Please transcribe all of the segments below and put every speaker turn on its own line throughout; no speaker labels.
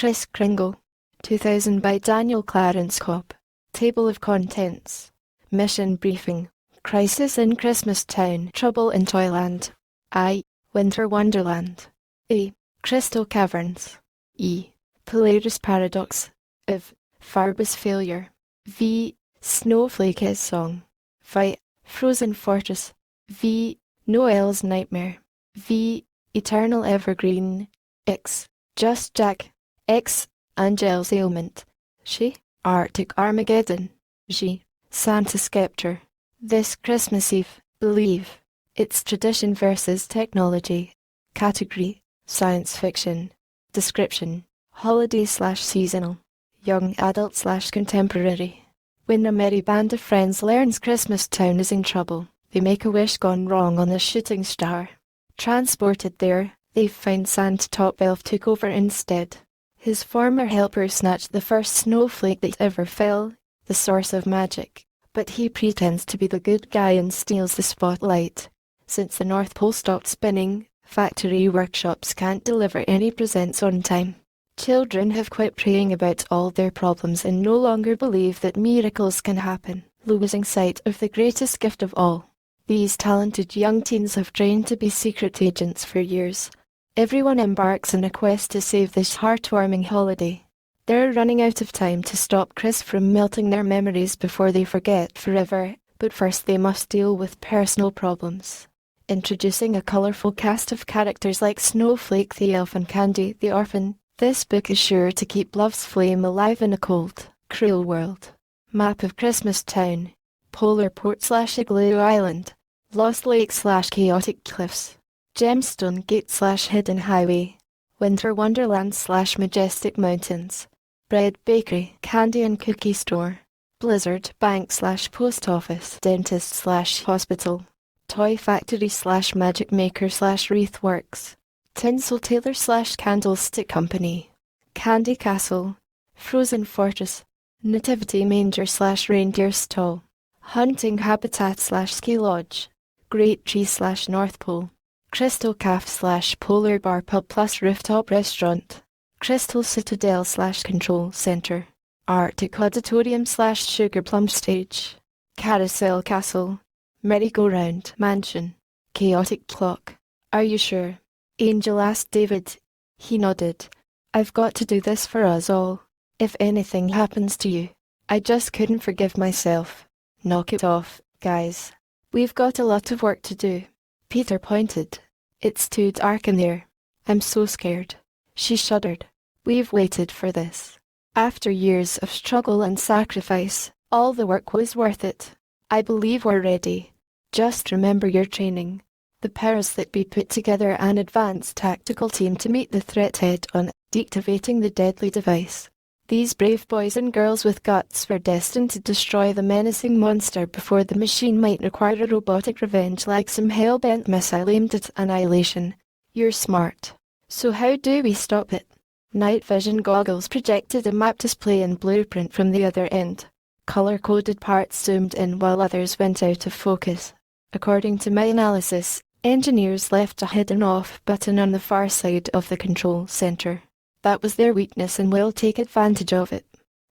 Kris Kringle. 2000 by Daniel Clarence Cobb. Table of Contents. Mission Briefing. Crisis in Christmas Town. Trouble in Toyland. I. Winter Wonderland. A. Crystal Caverns. E. Polaris Paradox. If. Farbus Failure. V. Snowflake's Song. Vi. Frozen Fortress. V. Noel's Nightmare. V. Eternal Evergreen. X. Just Jack. X. Angel's Ailment. She. Arctic Armageddon. G. Santa Scepter. This Christmas Eve, believe. It's tradition versus technology. Category. Science fiction. Description. Holiday/seasonal. Young adult/contemporary. When a merry band of friends learns Christmas Town is in trouble, they make a wish gone wrong on the shooting star. Transported there, they find Santa Top Elf took over instead. His former helper snatched the first snowflake that ever fell, the source of magic, but he pretends to be the good guy and steals the spotlight. Since the North Pole stopped spinning, factory workshops can't deliver any presents on time. Children have quit praying about all their problems and no longer believe that miracles can happen, losing sight of the greatest gift of all. These talented young teens have trained to be secret agents for years. Everyone embarks on a quest to save this heartwarming holiday. They're running out of time to stop Kris from melting their memories before they forget forever, but first they must deal with personal problems. Introducing a colourful cast of characters like Snowflake the Elf and Candy the Orphan, this book is sure to keep love's flame alive in a cold, cruel world. Map of Christmas Town. Polar Port/Igloo Island. Lost Lake/Chaotic Cliffs. Gemstone Gate/Hidden Highway. Winter Wonderland/Majestic Mountains. Bread Bakery, Candy and Cookie Store. Blizzard Bank/Post Office. Dentist/Hospital. Toy Factory/Magic Maker/Wreath Works. Tinsel Tailor/Candlestick Company. Candy Castle. Frozen Fortress. Nativity Manger/Reindeer Stall. Hunting Habitat/Ski Lodge. Great Tree/North Pole. Crystal Caf/Polar Bar Pub plus Rooftop Restaurant. Crystal Citadel/Control Center. Arctic Auditorium/Sugar Plum Stage. Carousel Castle. Merry-Go-Round Mansion. Chaotic Clock. Are you sure? Angel asked David. He nodded. I've got to do this for us all. If anything happens to you, I just couldn't forgive myself. Knock it off, guys. We've got a lot of work to do. Peter pointed. It's too dark in there. I'm so scared. She shuddered. We've waited for this. After years of struggle and sacrifice, all the work was worth it. I believe we're ready. Just remember your training. The powers that be put together an advanced tactical team to meet the threat head-on, deactivating the deadly device. These brave boys and girls with guts were destined to destroy the menacing monster before the machine might require a robotic revenge like some hell-bent missile aimed at annihilation. You're smart. So how do we stop it? Night vision goggles projected a map display and blueprint from the other end. Color-coded parts zoomed in while others went out of focus. According to my analysis, engineers left a hidden off button on the far side of the control center. That was their weakness and we'll take advantage of it.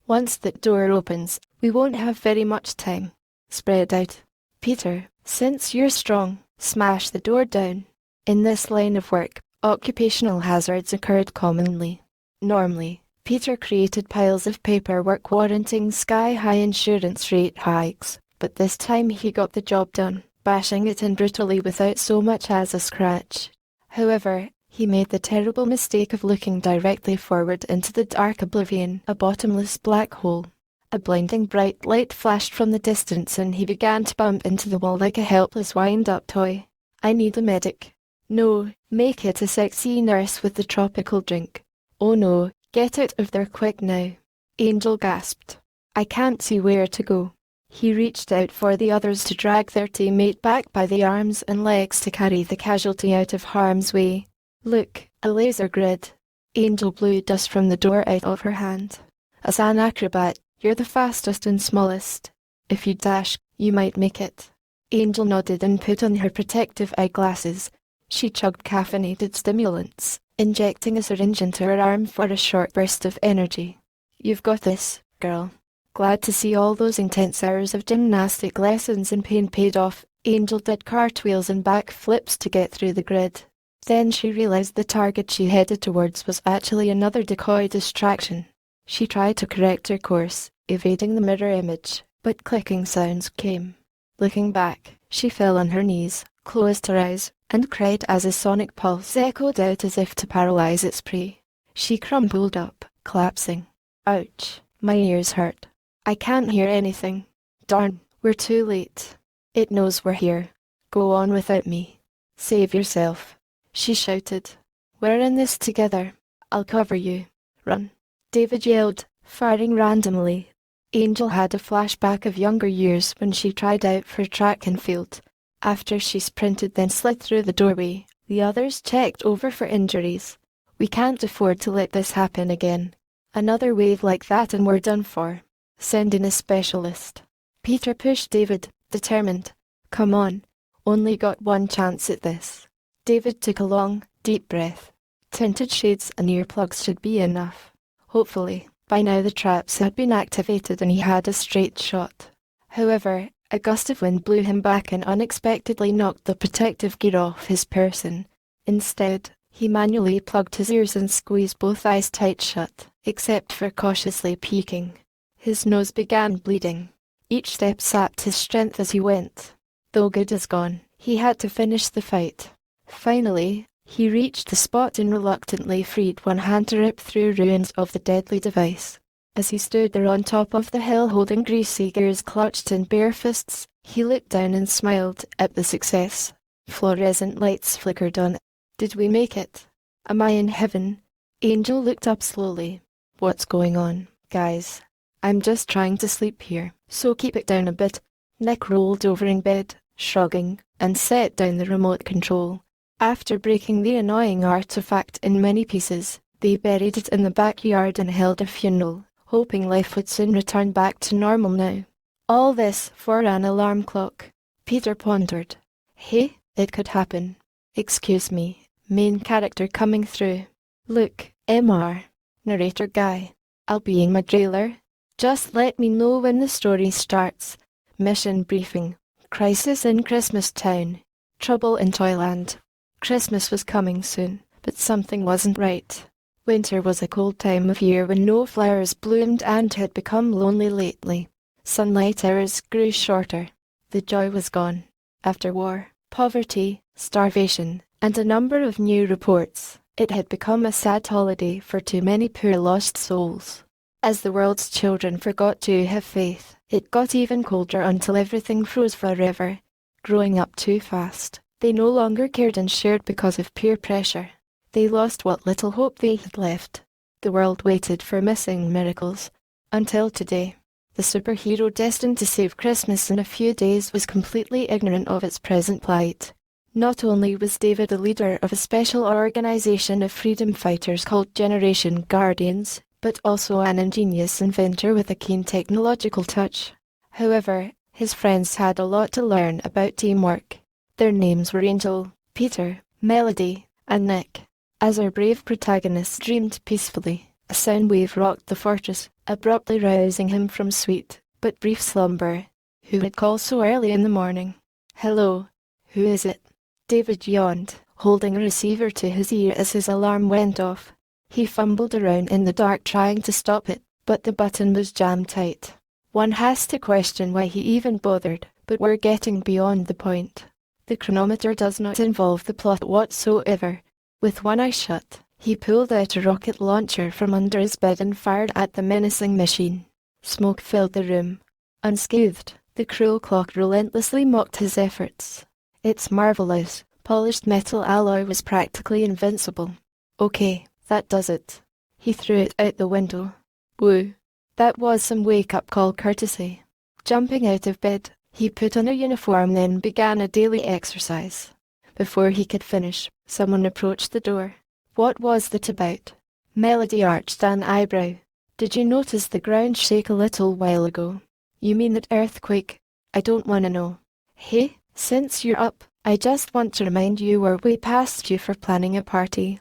Once that door opens, we won't have very much time. Spread out. Peter, since you're strong, smash the door down. In this line of work, occupational hazards occurred commonly. Normally, Peter created piles of paperwork warranting sky-high insurance rate hikes, but this time he got the job done, bashing it in brutally without so much as a scratch. However, he made the terrible mistake of looking directly forward into the dark oblivion, a bottomless black hole. A blinding bright light flashed from the distance and he began to bump into the wall like a helpless wind-up toy. I need a medic. No, make it a sexy nurse with the tropical drink. Oh no, get out of there quick now. Angel gasped. I can't see where to go. He reached out for the others to drag their teammate back by the arms and legs to carry the casualty out of harm's way. Look, a laser grid. Angel blew dust from the door out of her hand. As an acrobat, you're the fastest and smallest. If you dash, you might make it. Angel nodded and put on her protective eyeglasses. She chugged caffeinated stimulants, injecting a syringe into her arm for a short burst of energy. "You've got this, girl." Glad to see all those intense hours of gymnastic lessons and pain paid off, Angel did cartwheels and backflips to get through the grid. Then she realized the target she headed towards was actually another decoy distraction. She tried to correct her course, evading the mirror image, but clicking sounds came. Looking back, she fell on her knees, closed her eyes, and cried as a sonic pulse echoed out as if to paralyze its prey. She crumpled up, collapsing. "Ouch, my ears hurt. I can't hear anything. Darn, we're too late. It knows we're here. Go on without me. Save yourself," she shouted. "We're in this together. I'll cover you. Run," David yelled, firing randomly. Angel had a flashback of younger years when she tried out for track and field. After she sprinted then slid through the doorway, the others checked over for injuries. "We can't afford to let this happen again. Another wave like that and we're done for. Send in a specialist." Peter pushed David, determined. "Come on. Only got one chance at this." David took a long, deep breath. Tinted shades and earplugs should be enough. Hopefully, by now the traps had been activated and he had a straight shot. However, a gust of wind blew him back and unexpectedly knocked the protective gear off his person. Instead, he manually plugged his ears and squeezed both eyes tight shut, except for cautiously peeking. His nose began bleeding. Each step sapped his strength as he went. Though good as gone, he had to finish the fight. Finally, he reached the spot and reluctantly freed one hand to rip through ruins of the deadly device. As he stood there on top of the hill holding greasy gears clutched in bare fists, he looked down and smiled at the success. Fluorescent lights flickered on. "Did we make it? Am I in heaven?" Angel looked up slowly. "What's going on, guys? I'm just trying to sleep here, so keep it down a bit." Nick rolled over in bed, shrugging, and set down the remote control. After breaking the annoying artifact in many pieces, they buried it in the backyard and held a funeral, hoping life would soon return back to normal now. All this for an alarm clock. Peter pondered. Hey, it could happen. Excuse me, main character coming through. Look, MR. Narrator guy. I'll be in my trailer. Just let me know when the story starts. Mission briefing. Crisis in Christmas Town. Trouble in Toyland. Christmas was coming soon, but something wasn't right. Winter was a cold time of year when no flowers bloomed and had become lonely lately. Sunlight hours grew shorter. The joy was gone. After war, poverty, starvation, and a number of new reports, it had become a sad holiday for too many poor lost souls. As the world's children forgot to have faith, it got even colder until everything froze forever. Growing up too fast, they no longer cared and shared because of peer pressure. They lost what little hope they had left. The world waited for missing miracles. Until today, the superhero destined to save Christmas in a few days was completely ignorant of its present plight. Not only was David a leader of a special organization of freedom fighters called Generation Guardians, but also an ingenious inventor with a keen technological touch. However, his friends had a lot to learn about teamwork. Their names were Angel, Peter, Melody, and Nick. As our brave protagonist dreamed peacefully, a sound wave rocked the fortress, abruptly rousing him from sweet, but brief slumber. Who would call so early in the morning? Hello, who is it? David yawned, holding a receiver to his ear as his alarm went off. He fumbled around in the dark trying to stop it, but the button was jammed tight. One has to question why he even bothered, but we're getting beyond the point. The chronometer does not involve the plot whatsoever. With one eye shut, he pulled out a rocket launcher from under his bed and fired at the menacing machine. Smoke filled the room. Unscathed, the cruel clock relentlessly mocked his efforts. Its marvelous, polished metal alloy was practically invincible. Okay, that does it. He threw it out the window. Woo. That was some wake-up call courtesy. Jumping out of bed, he put on a uniform then began a daily exercise. Before he could finish, someone approached the door. What was that about? Melody arched an eyebrow. Did you notice the ground shake a little while ago? You mean that earthquake? I don't want to know. Hey, since you're up, I just want to remind you we're way past you for planning a party.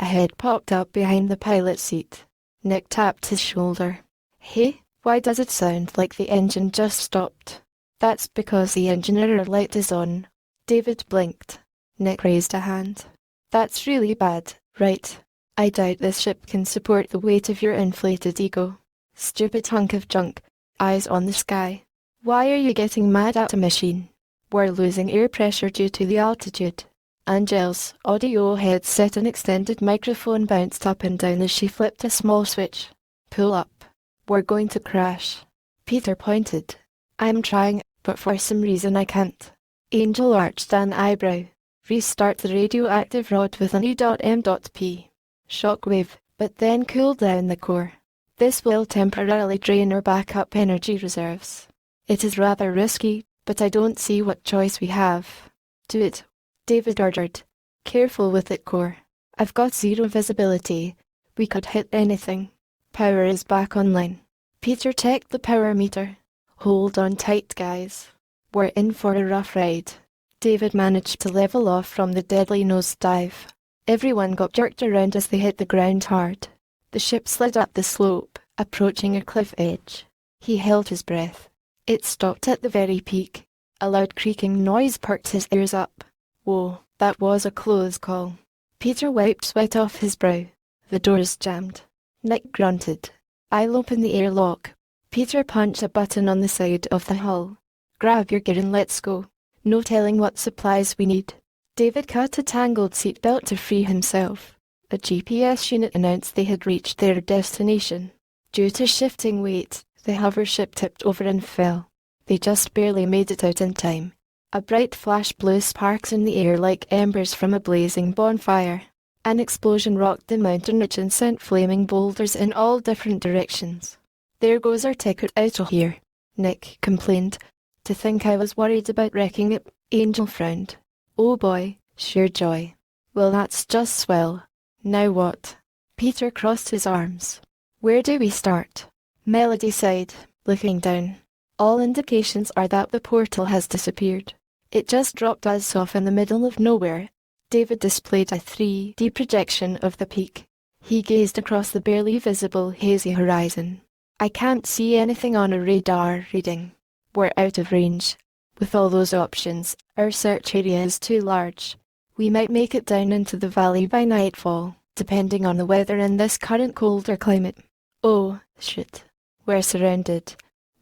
A head popped up behind the pilot's seat. Nick tapped his shoulder. Hey, why does it sound like the engine just stopped? That's because the engine error light is on. David blinked. Nick raised a hand. That's really bad, right? I doubt this ship can support the weight of your inflated ego. Stupid hunk of junk. Eyes on the sky. Why are you getting mad at a machine? We're losing air pressure due to the altitude. Angel's audio headset and extended microphone bounced up and down as she flipped a small switch. Pull up. We're going to crash. Peter pointed. I'm trying, but for some reason I can't. Angel arched an eyebrow. Restart the radioactive rod with an E.M.P. Shockwave, but then cool down the core. This will temporarily drain our backup energy reserves. It is rather risky, but I don't see what choice we have. Do it, David ordered. Careful with it, core. I've got zero visibility. We could hit anything. Power is back online. Peter checked the power meter. Hold on tight, guys. We're in for a rough ride. David managed to level off from the deadly nosedive. Everyone got jerked around as they hit the ground hard. The ship slid up the slope, approaching a cliff edge. He held his breath. It stopped at the very peak. A loud creaking noise perked his ears up. Whoa, that was a close call. Peter wiped sweat off his brow. The doors jammed. Nick grunted. I'll open the airlock. Peter punched a button on the side of the hull. Grab your gear and let's go. No telling what supplies we need. David cut a tangled seatbelt to free himself. A GPS unit announced they had reached their destination. Due to shifting weight, the hover ship tipped over and fell. They just barely made it out in time. A bright flash blew sparks in the air like embers from a blazing bonfire. An explosion rocked the mountain ridge and sent flaming boulders in all different directions. There goes our ticket out of here, Nick complained. To think I was worried about wrecking it, Angel frowned. Oh boy, sheer joy. Well, that's just swell. Now what? Peter crossed his arms. Where do we start? Melody sighed, looking down. All indications are that the portal has disappeared. It just dropped us off in the middle of nowhere. David displayed a 3D projection of the peak. He gazed across the barely visible hazy horizon. I can't see anything on a radar reading. We're out of range. With all those options, our search area is too large. We might make it down into the valley by nightfall, depending on the weather in this current colder climate. Oh, shit. We're surrounded.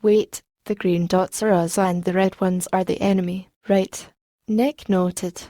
Wait, the green dots are us and the red ones are the enemy, right? Nick noted.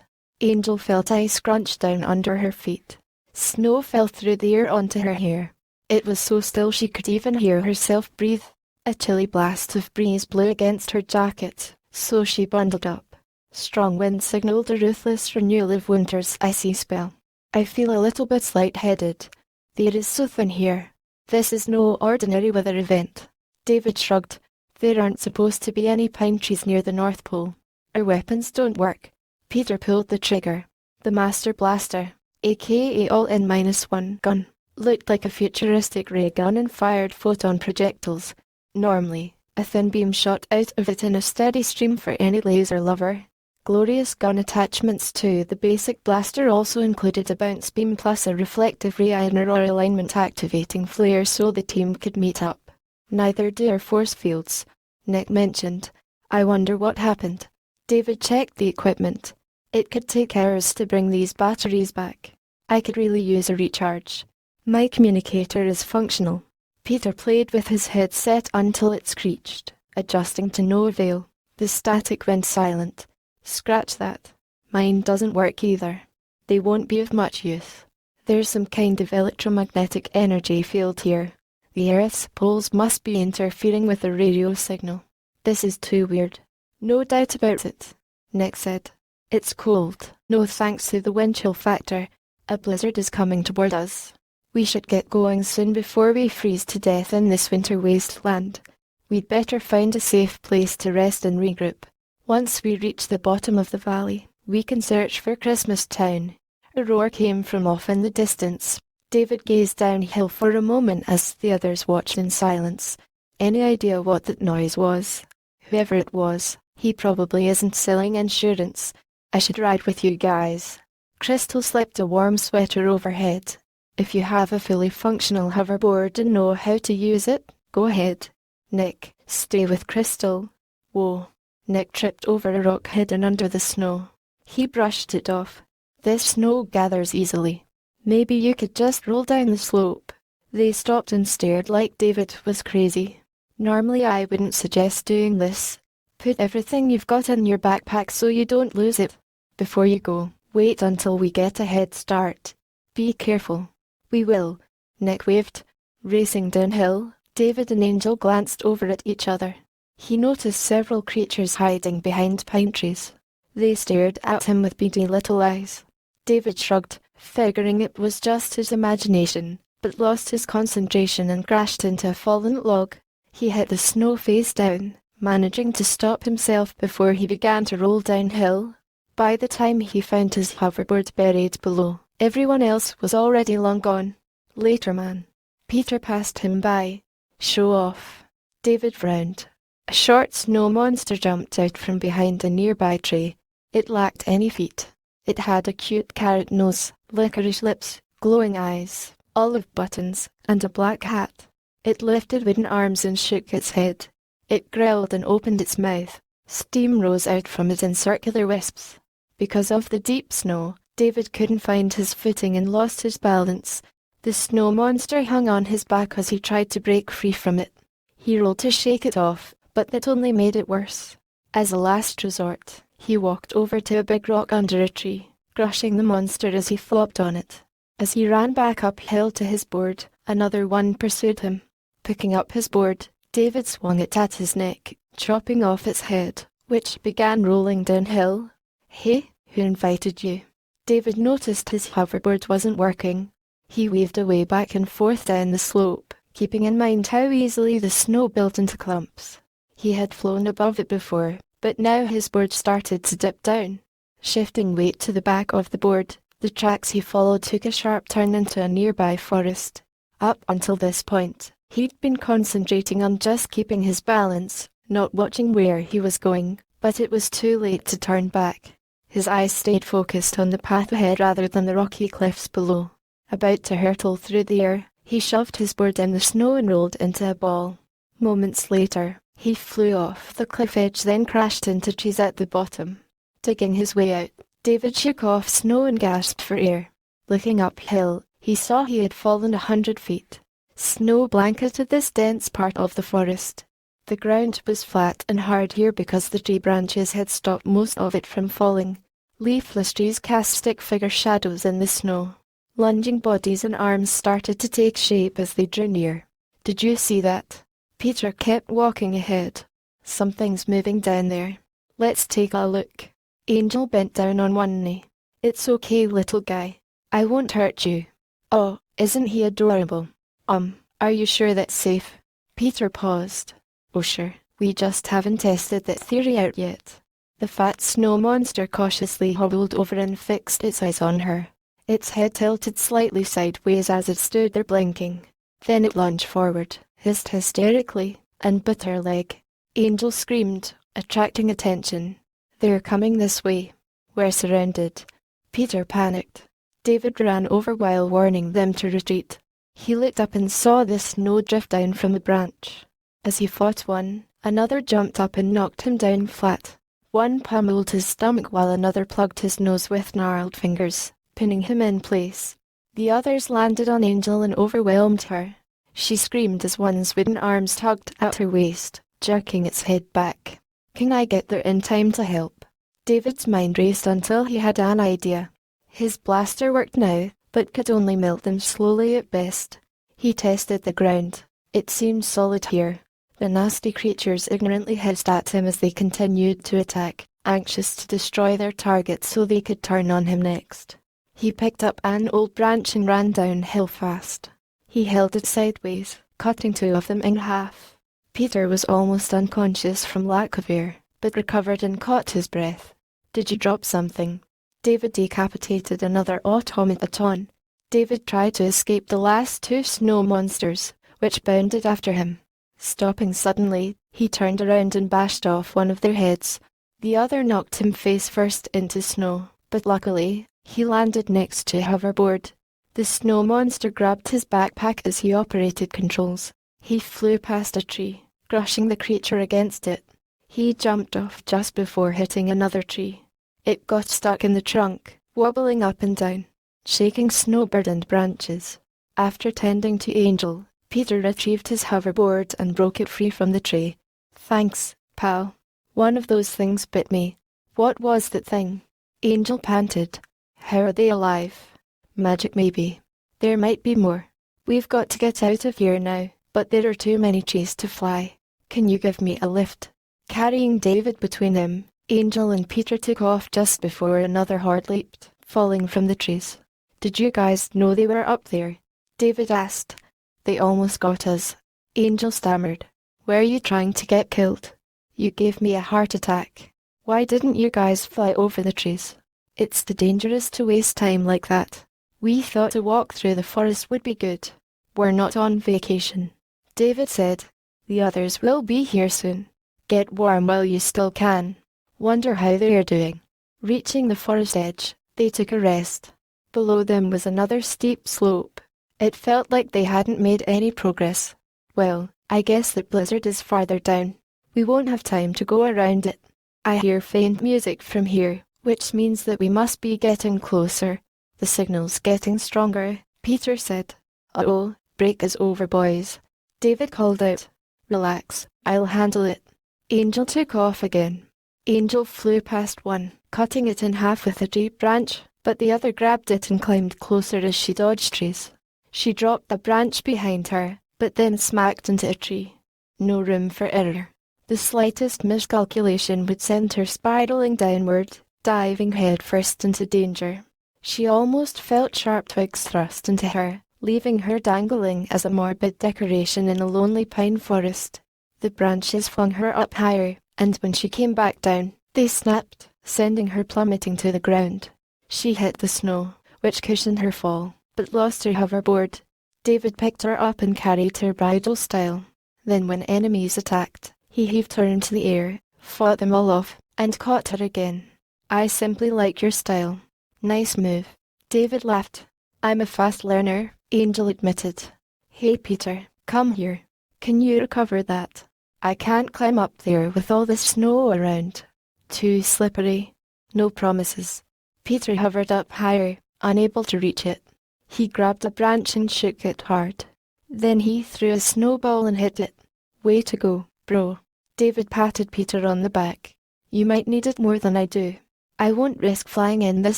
Angel felt ice crunch down under her feet. Snow fell through the air onto her hair. It was so still she could even hear herself breathe. A chilly blast of breeze blew against her jacket, so she bundled up. Strong wind signaled a ruthless renewal of winter's icy spell. I feel a little bit light-headed. The air is so thin here. This is no ordinary weather event. David shrugged. There aren't supposed to be any pine trees near the North Pole. Our weapons don't work. Peter pulled the trigger. The Master Blaster, aka All-in-1 gun, looked like a futuristic ray gun and fired photon projectiles. Normally, a thin beam shot out of it in a steady stream for any laser lover. Glorious gun attachments to the basic blaster also included a bounce beam plus a reflective ray iron or alignment activating flare so the team could meet up. Neither do our force fields, Nick mentioned. I wonder what happened. David checked the equipment. It could take hours to bring these batteries back. I could really use a recharge. My communicator is functional. Peter played with his headset until it screeched, adjusting to no avail. The static went silent. Scratch that. Mine doesn't work either. They won't be of much use. There's some kind of electromagnetic energy field here. The Earth's poles must be interfering with the radio signal. This is too weird. No doubt about it, Nick said. It's cold. No thanks to the wind chill factor. A blizzard is coming toward us. We should get going soon before we freeze to death in this winter wasteland. We'd better find a safe place to rest and regroup. Once we reach the bottom of the valley, we can search for Christmas Town. A roar came from off in the distance. David gazed downhill for a moment as the others watched in silence. Any idea what that noise was? Whoever it was, he probably isn't selling insurance. I should ride with you guys. Crystal slipped a warm sweater overhead, If you have a fully functional hoverboard and know how to use it, go ahead. Nick, stay with Crystal. Whoa. Nick tripped over a rock hidden under the snow. He brushed it off. This snow gathers easily. Maybe you could just roll down the slope. They stopped and stared like David was crazy. Normally I wouldn't suggest doing this. Put everything you've got in your backpack so you don't lose it. Before you go, wait until we get a head start. Be careful. We will. Nick waved. Racing downhill, David and Angel glanced over at each other. He noticed several creatures hiding behind pine trees. They stared at him with beady little eyes. David shrugged, figuring it was just his imagination, but lost his concentration and crashed into a fallen log. He hit the snow face down, managing to stop himself before he began to roll downhill. By the time he found his hoverboard buried below, everyone else was already long gone. Later, man. Peter passed him by. Show off. David frowned. A short snow monster jumped out from behind a nearby tree. It lacked any feet. It had a cute carrot nose, licorice lips, glowing eyes, olive buttons, and a black hat. It lifted wooden arms and shook its head. It growled and opened its mouth. Steam rose out from it in circular wisps. Because of the deep snow, David couldn't find his footing and lost his balance. The snow monster hung on his back as he tried to break free from it. He rolled to shake it off, but that only made it worse. As a last resort, he walked over to a big rock under a tree, crushing the monster as he flopped on it. As he ran back uphill to his board, another one pursued him. Picking up his board, David swung it at his neck, chopping off its head, which began rolling downhill. Hey, who invited you? David noticed his hoverboard wasn't working. He weaved away back and forth down the slope, keeping in mind how easily the snow built into clumps. He had flown above it before, but now his board started to dip down. Shifting weight to the back of the board, the tracks he followed took a sharp turn into a nearby forest. Up until this point, he'd been concentrating on just keeping his balance, not watching where he was going, but it was too late to turn back. His eyes stayed focused on the path ahead rather than the rocky cliffs below. About to hurtle through the air, he shoved his board in the snow and rolled into a ball. Moments later, he flew off the cliff edge, then crashed into trees at the bottom. Digging his way out, David shook off snow and gasped for air. Looking uphill, he saw he had fallen 100 feet. Snow blanketed this dense part of the forest. The ground was flat and hard here because the tree branches had stopped most of it from falling. Leafless trees cast stick-figure shadows in the snow. Lunging bodies and arms started to take shape as they drew near. Did you see that? Peter kept walking ahead. Something's moving down there. Let's take a look. Angel bent down on one knee. It's okay, little guy. I won't hurt you. Oh, isn't he adorable? Are you sure that's safe? Peter paused. Oh sure, we just haven't tested that theory out yet. The fat snow monster cautiously hobbled over and fixed its eyes on her. Its head tilted slightly sideways as it stood there blinking. Then it lunged forward, hissed hysterically, and bit her leg. Angel screamed, attracting attention. They're coming this way. We're surrounded. Peter panicked. David ran over while warning them to retreat. He looked up and saw the snow drift down from the branch. As he fought one, another jumped up and knocked him down flat. One pummeled his stomach while another plugged his nose with gnarled fingers, pinning him in place. The others landed on Angel and overwhelmed her. She screamed as one's wooden arms tugged at her waist, jerking its head back. Can I get there in time to help? David's mind raced until he had an idea. His blaster worked now, but could only melt them slowly at best. He tested the ground. It seemed solid here. The nasty creatures ignorantly hissed at him as they continued to attack, anxious to destroy their target so they could turn on him next. He picked up an old branch and ran downhill fast. He held it sideways, cutting two of them in half. Peter was almost unconscious from lack of air, but recovered and caught his breath. Did you drop something? David decapitated another automaton. David tried to escape the last two snow monsters, which bounded after him. Stopping suddenly, he turned around and bashed off one of their heads. The other knocked him face first into snow, but luckily, he landed next to a hoverboard. The snow monster grabbed his backpack as he operated controls. He flew past a tree, crushing the creature against it. He jumped off just before hitting another tree. It got stuck in the trunk, wobbling up and down, shaking snow-burdened branches. After tending to Angel, Peter retrieved his hoverboard and broke it free from the tree. "Thanks, pal. One of those things bit me." "What was that thing?" Angel panted. "How are they alive?" "Magic maybe. There might be more. We've got to get out of here now, but there are too many trees to fly. Can you give me a lift?" Carrying David between him, Angel and Peter took off just before another horde leaped, falling from the trees. "Did you guys know they were up there?" David asked. "They almost got us." Angel stammered. "Were you trying to get killed?" "You gave me a heart attack." "Why didn't you guys fly over the trees?" "It's too dangerous to waste time like that. We thought a walk through the forest would be good. We're not on vacation." David said. "The others will be here soon. Get warm while you still can." "Wonder how they're doing." Reaching the forest edge, they took a rest. Below them was another steep slope. It felt like they hadn't made any progress. "Well, I guess that blizzard is farther down. We won't have time to go around it. I hear faint music from here, which means that we must be getting closer." "The signal's getting stronger," Peter said. "Uh-oh, break is over, boys." David called out. "Relax, I'll handle it." Angel took off again. Angel flew past one, cutting it in half with a deep branch, but the other grabbed it and climbed closer as she dodged trees. She dropped the branch behind her, but then smacked into a tree. No room for error. The slightest miscalculation would send her spiraling downward, diving headfirst into danger. She almost felt sharp twigs thrust into her, leaving her dangling as a morbid decoration in a lonely pine forest. The branches flung her up higher, and when she came back down, they snapped, sending her plummeting to the ground. She hit the snow, which cushioned her fall, but lost her hoverboard. David picked her up and carried her bridal style. Then when enemies attacked, he heaved her into the air, fought them all off, and caught her again. "I simply like your style." "Nice move." David laughed. "I'm a fast learner," Angel admitted. "Hey Peter, come here. Can you recover that?" "I can't climb up there with all this snow around. Too slippery." "No promises." Peter hovered up higher, unable to reach it. He grabbed a branch and shook it hard. Then he threw a snowball and hit it. "Way to go, bro." David patted Peter on the back. "You might need it more than I do. I won't risk flying in this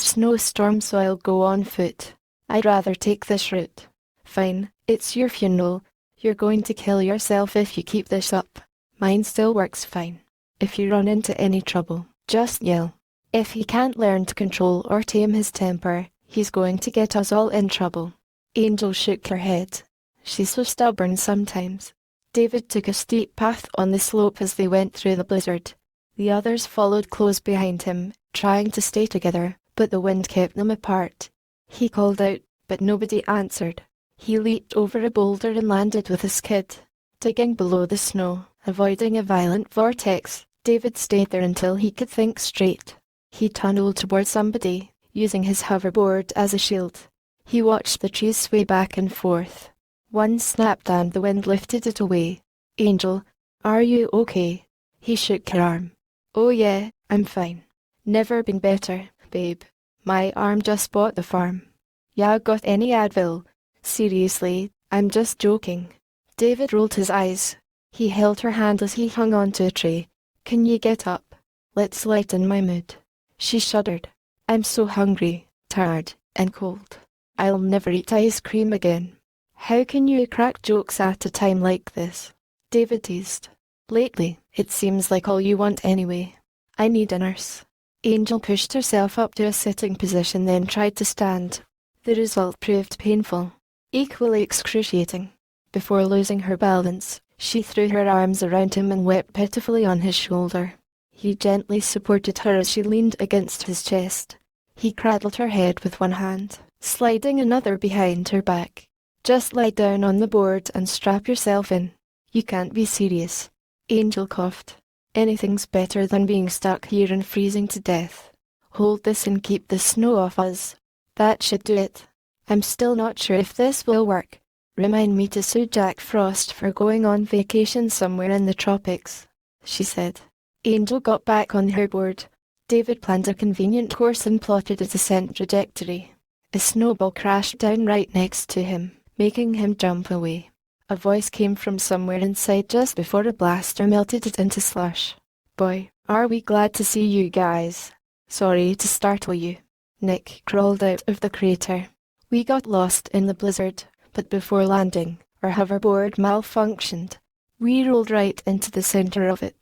snowstorm, so I'll go on foot. I'd rather take this route." "Fine, it's your funeral. You're going to kill yourself if you keep this up. Mine still works fine. If you run into any trouble, just yell. If he can't learn to control or tame his temper, he's going to get us all in trouble." Angel shook her head. "She's so stubborn sometimes." David took a steep path on the slope as they went through the blizzard. The others followed close behind him, trying to stay together, but the wind kept them apart. He called out, but nobody answered. He leaped over a boulder and landed with a skid. Digging below the snow, avoiding a violent vortex, David stayed there until he could think straight. He tunneled toward somebody, using his hoverboard as a shield. He watched the trees sway back and forth. One snapped and the wind lifted it away. "Angel, are you okay?" He shook her arm. "Oh yeah, I'm fine. Never been better, babe. My arm just bought the farm." "Ya got any Advil?" "Seriously, I'm just joking." David rolled his eyes. He held her hand as he hung onto a tree. "Can you get up? Let's lighten my mood." She shuddered. "I'm so hungry, tired, and cold. I'll never eat ice cream again." "How can you crack jokes at a time like this?" David teased. "Lately, it seems like all you want anyway. I need a nurse." Angel pushed herself up to a sitting position, then tried to stand. The result proved painful, equally excruciating. Before losing her balance, she threw her arms around him and wept pitifully on his shoulder. He gently supported her as she leaned against his chest. He cradled her head with one hand, sliding another behind her back. "Just lie down on the board and strap yourself in. You can't be serious." Angel coughed. "Anything's better than being stuck here and freezing to death. Hold this and keep the snow off us." "That should do it." I'm still not sure if this will work. Remind me to sue Jack Frost for going on vacation somewhere in the tropics, she said. Angel got back on her board. David planned a convenient course and plotted a descent trajectory. A snowball crashed down right next to him, making him jump away. A voice came from somewhere inside just before a blaster melted it into slush. Boy, are we glad to see you guys. Sorry to startle you. Nick crawled out of the crater. We got lost in the blizzard, but before landing, our hoverboard malfunctioned. We rolled right into the center of it.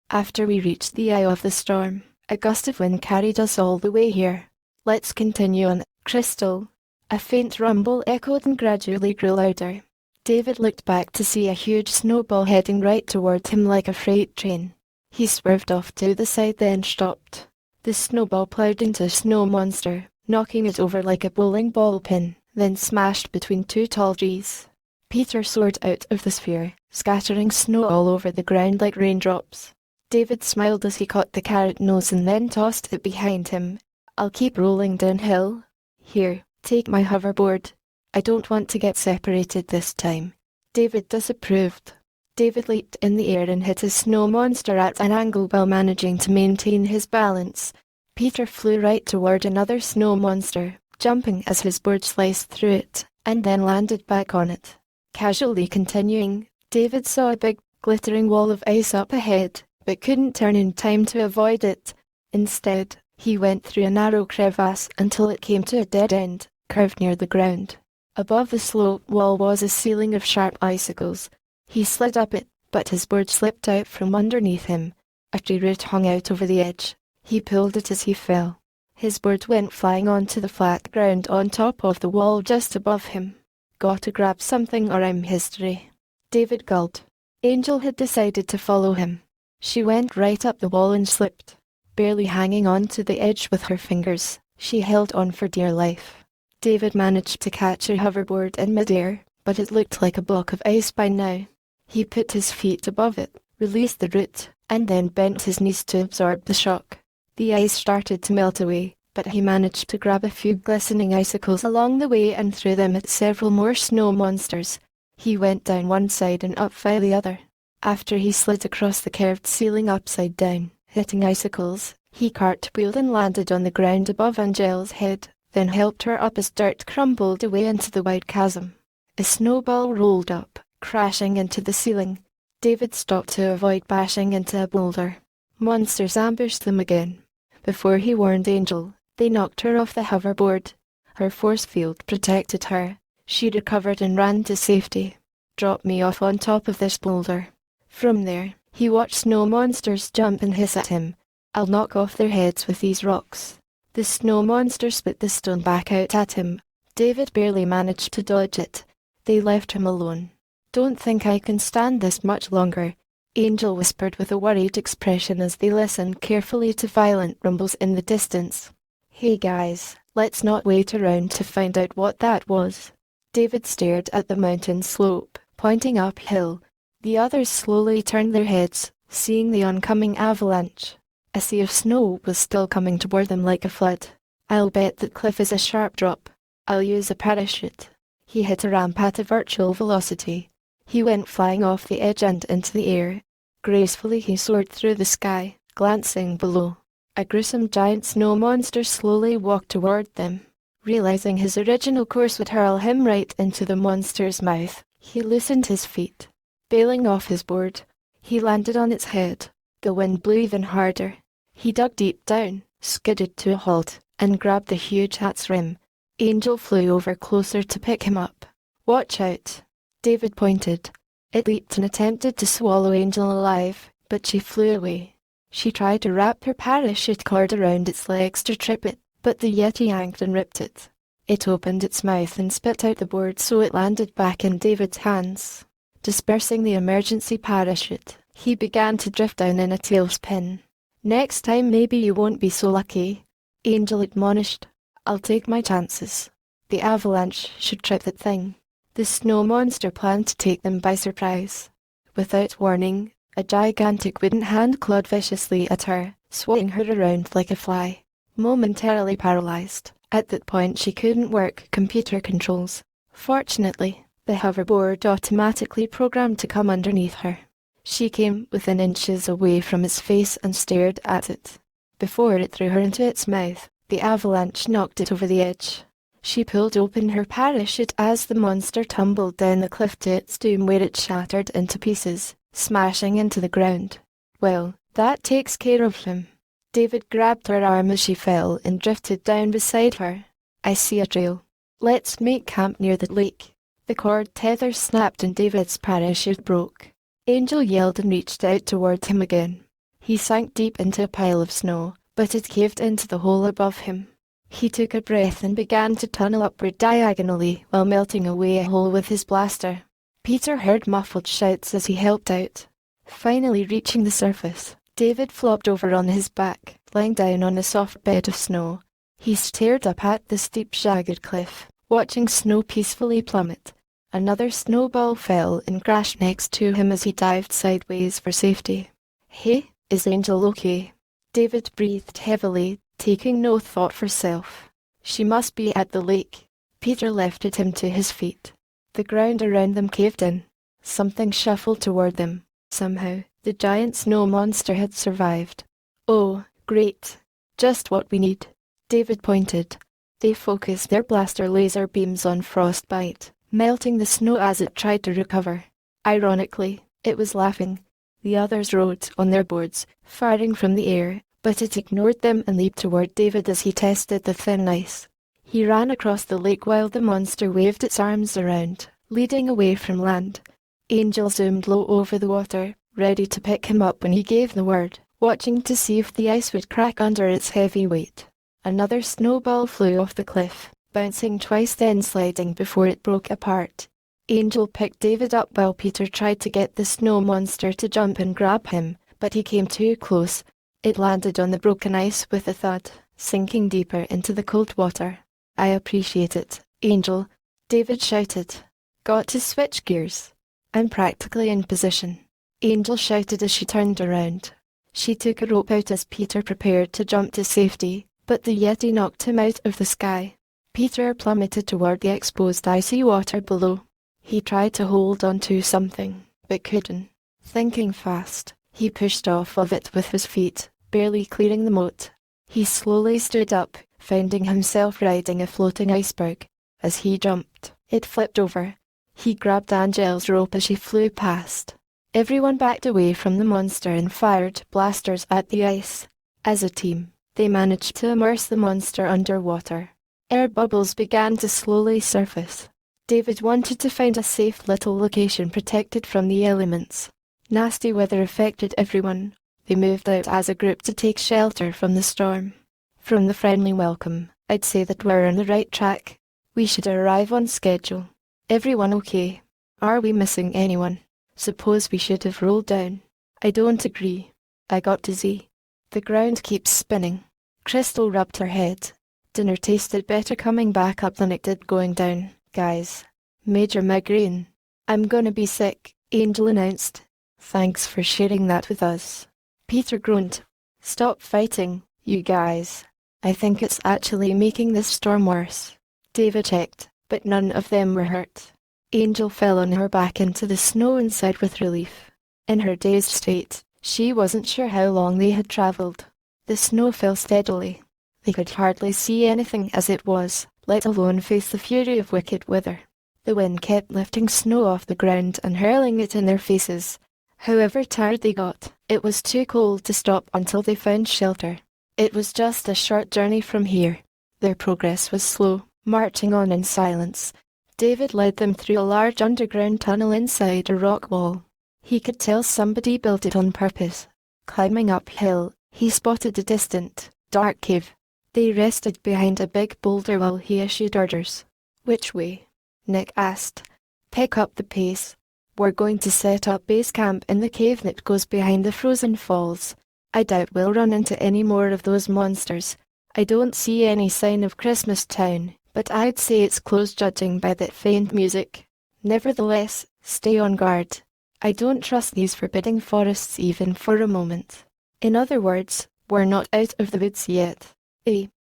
After we reached the eye of the storm, a gust of wind carried us all the way here. Let's continue on, Crystal. A faint rumble echoed and gradually grew louder. David looked back to see a huge snowball heading right toward him like a freight train. He swerved off to the side then stopped. The snowball plowed into a snow monster, knocking it over like a bowling ball pin, then smashed between two tall trees. Peter soared out of the sphere, scattering snow all over the ground like raindrops. David smiled as he caught the carrot nose and then tossed it behind him. I'll keep rolling downhill. Here, take my hoverboard. I don't want to get separated this time. David disapproved. David leaped in the air and hit his snow monster at an angle while managing to maintain his balance. Peter flew right toward another snow monster, jumping as his board sliced through it, and then landed back on it. Casually continuing, David saw a big, glittering wall of ice up ahead, but couldn't turn in time to avoid it. Instead, he went through a narrow crevasse until it came to a dead end, curved near the ground. Above the slope wall was a ceiling of sharp icicles. He slid up it, but his board slipped out from underneath him. A tree root hung out over the edge. He pulled it as he fell. His board went flying onto the flat ground on top of the wall just above him. Gotta grab something or I'm history. David gulped. Angel had decided to follow him. She went right up the wall and slipped. Barely hanging on to the edge with her fingers, she held on for dear life. David managed to catch her hoverboard in midair, but it looked like a block of ice by now. He put his feet above it, released the root, and then bent his knees to absorb the shock. The ice started to melt away, but he managed to grab a few glistening icicles along the way and threw them at several more snow monsters. He went down one side and up via the other. After he slid across the curved ceiling upside down, hitting icicles, he cartwheeled and landed on the ground above Angel's head, then helped her up as dirt crumbled away into the wide chasm. A snowball rolled up, crashing into the ceiling. David stopped to avoid bashing into a boulder. Monsters ambushed them again. Before he warned Angel, they knocked her off the hoverboard. Her force field protected her. She recovered and ran to safety. Drop me off on top of this boulder. From there, he watched snow monsters jump and hiss at him. I'll knock off their heads with these rocks. The snow monster spit the stone back out at him. David barely managed to dodge it. They left him alone. Don't think I can stand this much longer, Angel whispered with a worried expression as they listened carefully to violent rumbles in the distance. Hey guys, let's not wait around to find out what that was. David stared at the mountain slope, pointing uphill. The others slowly turned their heads, seeing the oncoming avalanche. A sea of snow was still coming toward them like a flood. I'll bet that cliff is a sharp drop. I'll use a parachute. He hit a ramp at a virtual velocity. He went flying off the edge and into the air. Gracefully he soared through the sky, glancing below. A gruesome giant snow monster slowly walked toward them. Realizing his original course would hurl him right into the monster's mouth, he loosened his feet. Bailing off his board, he landed on its head. The wind blew even harder. He dug deep down, skidded to a halt, and grabbed the huge hat's rim. Angel flew over closer to pick him up. Watch out! David pointed. It leaped and attempted to swallow Angel alive, but she flew away. She tried to wrap her parachute cord around its legs to trip it, but the Yeti yanked and ripped it. It opened its mouth and spit out the board so it landed back in David's hands. Dispersing the emergency parachute, he began to drift down in a tailspin. Next time maybe you won't be so lucky, Angel admonished. I'll take my chances. The avalanche should trip that thing. The snow monster planned to take them by surprise. Without warning, a gigantic wooden hand clawed viciously at her, swaying her around like a fly. Momentarily paralyzed, At that point she couldn't work computer controls. Fortunately, the hoverboard automatically programmed to come underneath her. She came within inches away from its face and stared at it. Before it threw her into its mouth, the avalanche knocked it over the edge. She pulled open her parachute as the monster tumbled down the cliff to its doom, where it shattered into pieces, smashing into the ground. Well, that takes care of him. David grabbed her arm as she fell and drifted down beside her. I see a trail. Let's make camp near the lake. The cord tether snapped and David's parachute broke. Angel yelled and reached out toward him again. He sank deep into a pile of snow, but it caved into the hole above him. He took a breath and began to tunnel upward diagonally while melting away a hole with his blaster. Peter heard muffled shouts as he helped out. Finally reaching the surface, David flopped over on his back, lying down on a soft bed of snow. He stared up at the steep jagged cliff, watching snow peacefully plummet. Another snowball fell and crashed next to him as he dived sideways for safety. Hey, is Angel okay? David breathed heavily, taking no thought for self. She must be at the lake. Peter lifted him to his feet. The ground around them caved in. Something shuffled toward them. Somehow, the giant snow monster had survived. Oh, great. Just what we need. David pointed. They focused their blaster laser beams on Frostbite, melting the snow as it tried to recover. Ironically, it was laughing. The others rode on their boards, firing from the air, but it ignored them and leaped toward David as he tested the thin ice. He ran across the lake while the monster waved its arms around, leading away from land. Angel zoomed low over the water, ready to pick him up when he gave the word, watching to see if the ice would crack under its heavy weight. Another snowball flew off the cliff, bouncing twice then sliding before it broke apart. Angel picked David up while Peter tried to get the snow monster to jump and grab him, but he came too close. It landed on the broken ice with a thud, sinking deeper into the cold water. I appreciate it, Angel, David shouted. Got to switch gears. I'm practically in position, Angel shouted as she turned around. She took a rope out as Peter prepared to jump to safety, but the Yeti knocked him out of the sky. Peter plummeted toward the exposed icy water below. He tried to hold onto something, but couldn't. Thinking fast, he pushed off of it with his feet, barely clearing the moat. He slowly stood up, finding himself riding a floating iceberg. As he jumped, it flipped over. He grabbed Angel's rope as she flew past. Everyone backed away from the monster and fired blasters at the ice. As a team, they managed to immerse the monster underwater. Air bubbles began to slowly surface. David wanted to find a safe little location protected from the elements. Nasty weather affected everyone. They moved out as a group to take shelter from the storm. From the friendly welcome, I'd say that we're on the right track. We should arrive on schedule. Everyone okay? Are we missing anyone? Suppose we should have rolled down. I don't agree. I got dizzy. The ground keeps spinning. Crystal rubbed her head. Dinner tasted better coming back up than it did going down, guys. Major migraine. I'm gonna be sick, Angel announced. Thanks for sharing that with us. Peter groaned. Stop fighting, you guys. I think it's actually making this storm worse. David checked, but none of them were hurt. Angel fell on her back into the snow and sighed with relief. In her dazed state, she wasn't sure how long they had traveled. The snow fell steadily. They could hardly see anything as it was, let alone face the fury of wicked weather. The wind kept lifting snow off the ground and hurling it in their faces. However tired they got, it was too cold to stop until they found shelter. It was just a short journey from here. Their progress was slow, marching on in silence. David led them through a large underground tunnel inside a rock wall. He could tell somebody built it on purpose. Climbing uphill, he spotted a distant, dark cave. They rested behind a big boulder while he issued orders. Which way? Nick asked. Pick up the pace. We're going to set up base camp in the cave that goes behind the frozen falls. I doubt we'll run into any more of those monsters. I don't see any sign of Christmas Town, but I'd say it's closed judging by that faint music. Nevertheless, stay on guard. I don't trust these forbidding forests even for a moment. In other words, we're not out of the woods yet.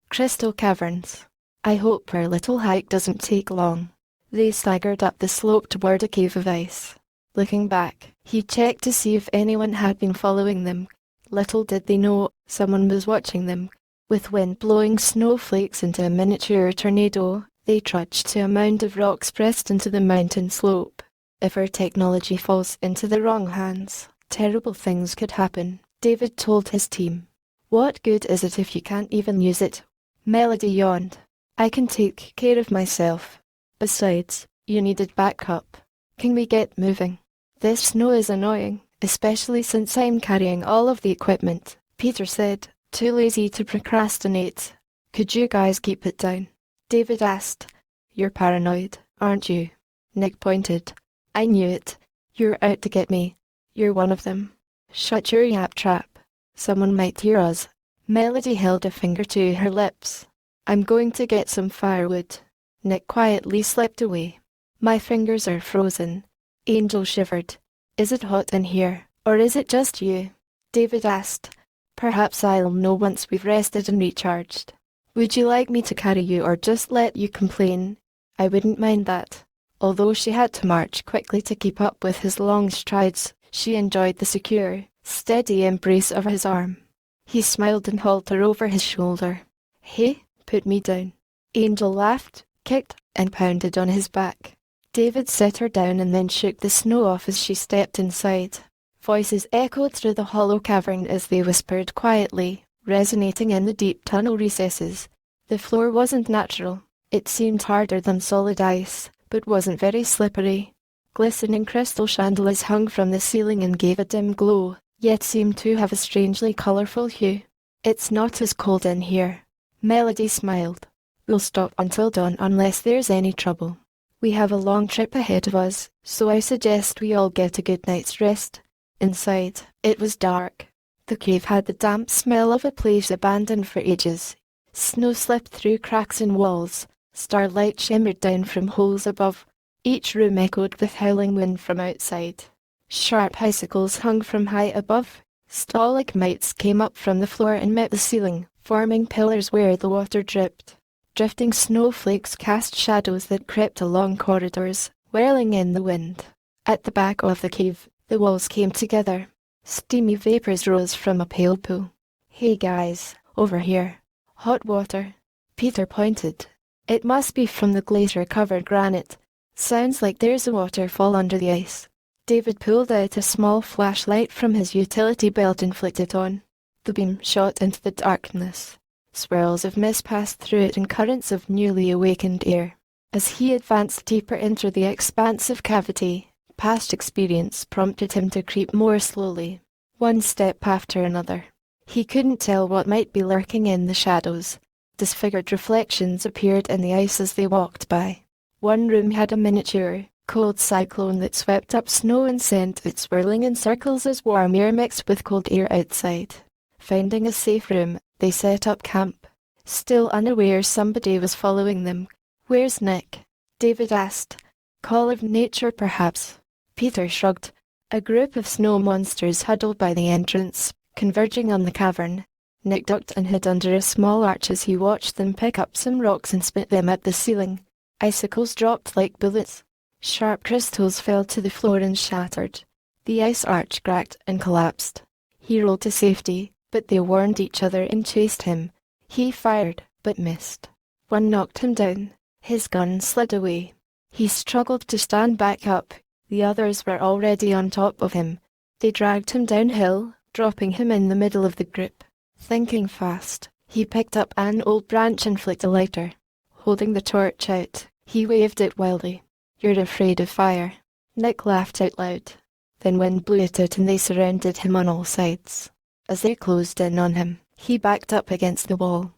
Crystal Caverns. I hope our little hike doesn't take long. They staggered up the slope toward a cave of ice. Looking back, he checked to see if anyone had been following them. Little did they know, someone was watching them. With wind blowing snowflakes into a miniature tornado, they trudged to a mound of rocks pressed into the mountain slope. If our technology falls into the wrong hands, terrible things could happen, David told his team. What good is it if you can't even use it? Melody yawned. I can take care of myself. Besides, you needed backup. Can we get moving? This snow is annoying, especially since I'm carrying all of the equipment, Peter said, too lazy to procrastinate. Could you guys keep it down? David asked. You're paranoid, aren't you? Nick pointed. I knew it. You're out to get me. You're one of them. Shut your yap trap. Someone might hear us. Melody held a finger to her lips. I'm going to get some firewood. Nick quietly slipped away. My fingers are frozen. Angel shivered. Is it hot in here, or is it just you? David asked. Perhaps I'll know once we've rested and recharged. Would you like me to carry you or just let you complain? I wouldn't mind that. Although she had to march quickly to keep up with his long strides, she enjoyed the secure, steady embrace of his arm. He smiled and hauled her over his shoulder. Hey, put me down. Angel laughed, kicked, and pounded on his back. David set her down and then shook the snow off as she stepped inside. Voices echoed through the hollow cavern as they whispered quietly, resonating in the deep tunnel recesses. The floor wasn't natural. It seemed harder than solid ice, but wasn't very slippery. Glistening crystal chandeliers hung from the ceiling and gave a dim glow, yet seemed to have a strangely colourful hue. It's not as cold in here. Melody smiled. We'll stop until dawn unless there's any trouble. We have a long trip ahead of us, so I suggest we all get a good night's rest. Inside, it was dark. The cave had the damp smell of a place abandoned for ages. Snow slipped through cracks in walls. Starlight shimmered down from holes above. Each room echoed with howling wind from outside. Sharp icicles hung from high above. Stalagmites came up from the floor and met the ceiling, forming pillars where the water dripped. Drifting snowflakes cast shadows that crept along corridors, whirling in the wind. At the back of the cave, the walls came together. Steamy vapors rose from a pale pool. Hey guys, over here. Hot water. Peter pointed. It must be from the glacier-covered granite. Sounds like there's a waterfall under the ice. David pulled out a small flashlight from his utility belt and flicked it on. The beam shot into the darkness. Swirls of mist passed through it in currents of newly awakened air. As he advanced deeper into the expansive cavity, past experience prompted him to creep more slowly, one step after another. He couldn't tell what might be lurking in the shadows. Disfigured reflections appeared in the ice as they walked by. One room had a miniature, cold cyclone that swept up snow and sent it swirling in circles as warm air mixed with cold air outside. Finding a safe room, they set up camp. Still unaware somebody was following them. Where's Nick? David asked. Call of nature, perhaps. Peter shrugged. A group of snow monsters huddled by the entrance, converging on the cavern. Nick ducked and hid under a small arch as he watched them pick up some rocks and spit them at the ceiling. Icicles dropped like bullets. Sharp crystals fell to the floor and shattered. The ice arch cracked and collapsed. He rolled to safety, but they warned each other and chased him. He fired, but missed. One knocked him down. His gun slid away. He struggled to stand back up. The others were already on top of him. They dragged him downhill, dropping him in the middle of the group. Thinking fast, he picked up an old branch and flicked a lighter. Holding the torch out, he waved it wildly. You're afraid of fire. Nick laughed out loud. Then wind blew it out and they surrounded him on all sides. As they closed in on him, he backed up against the wall.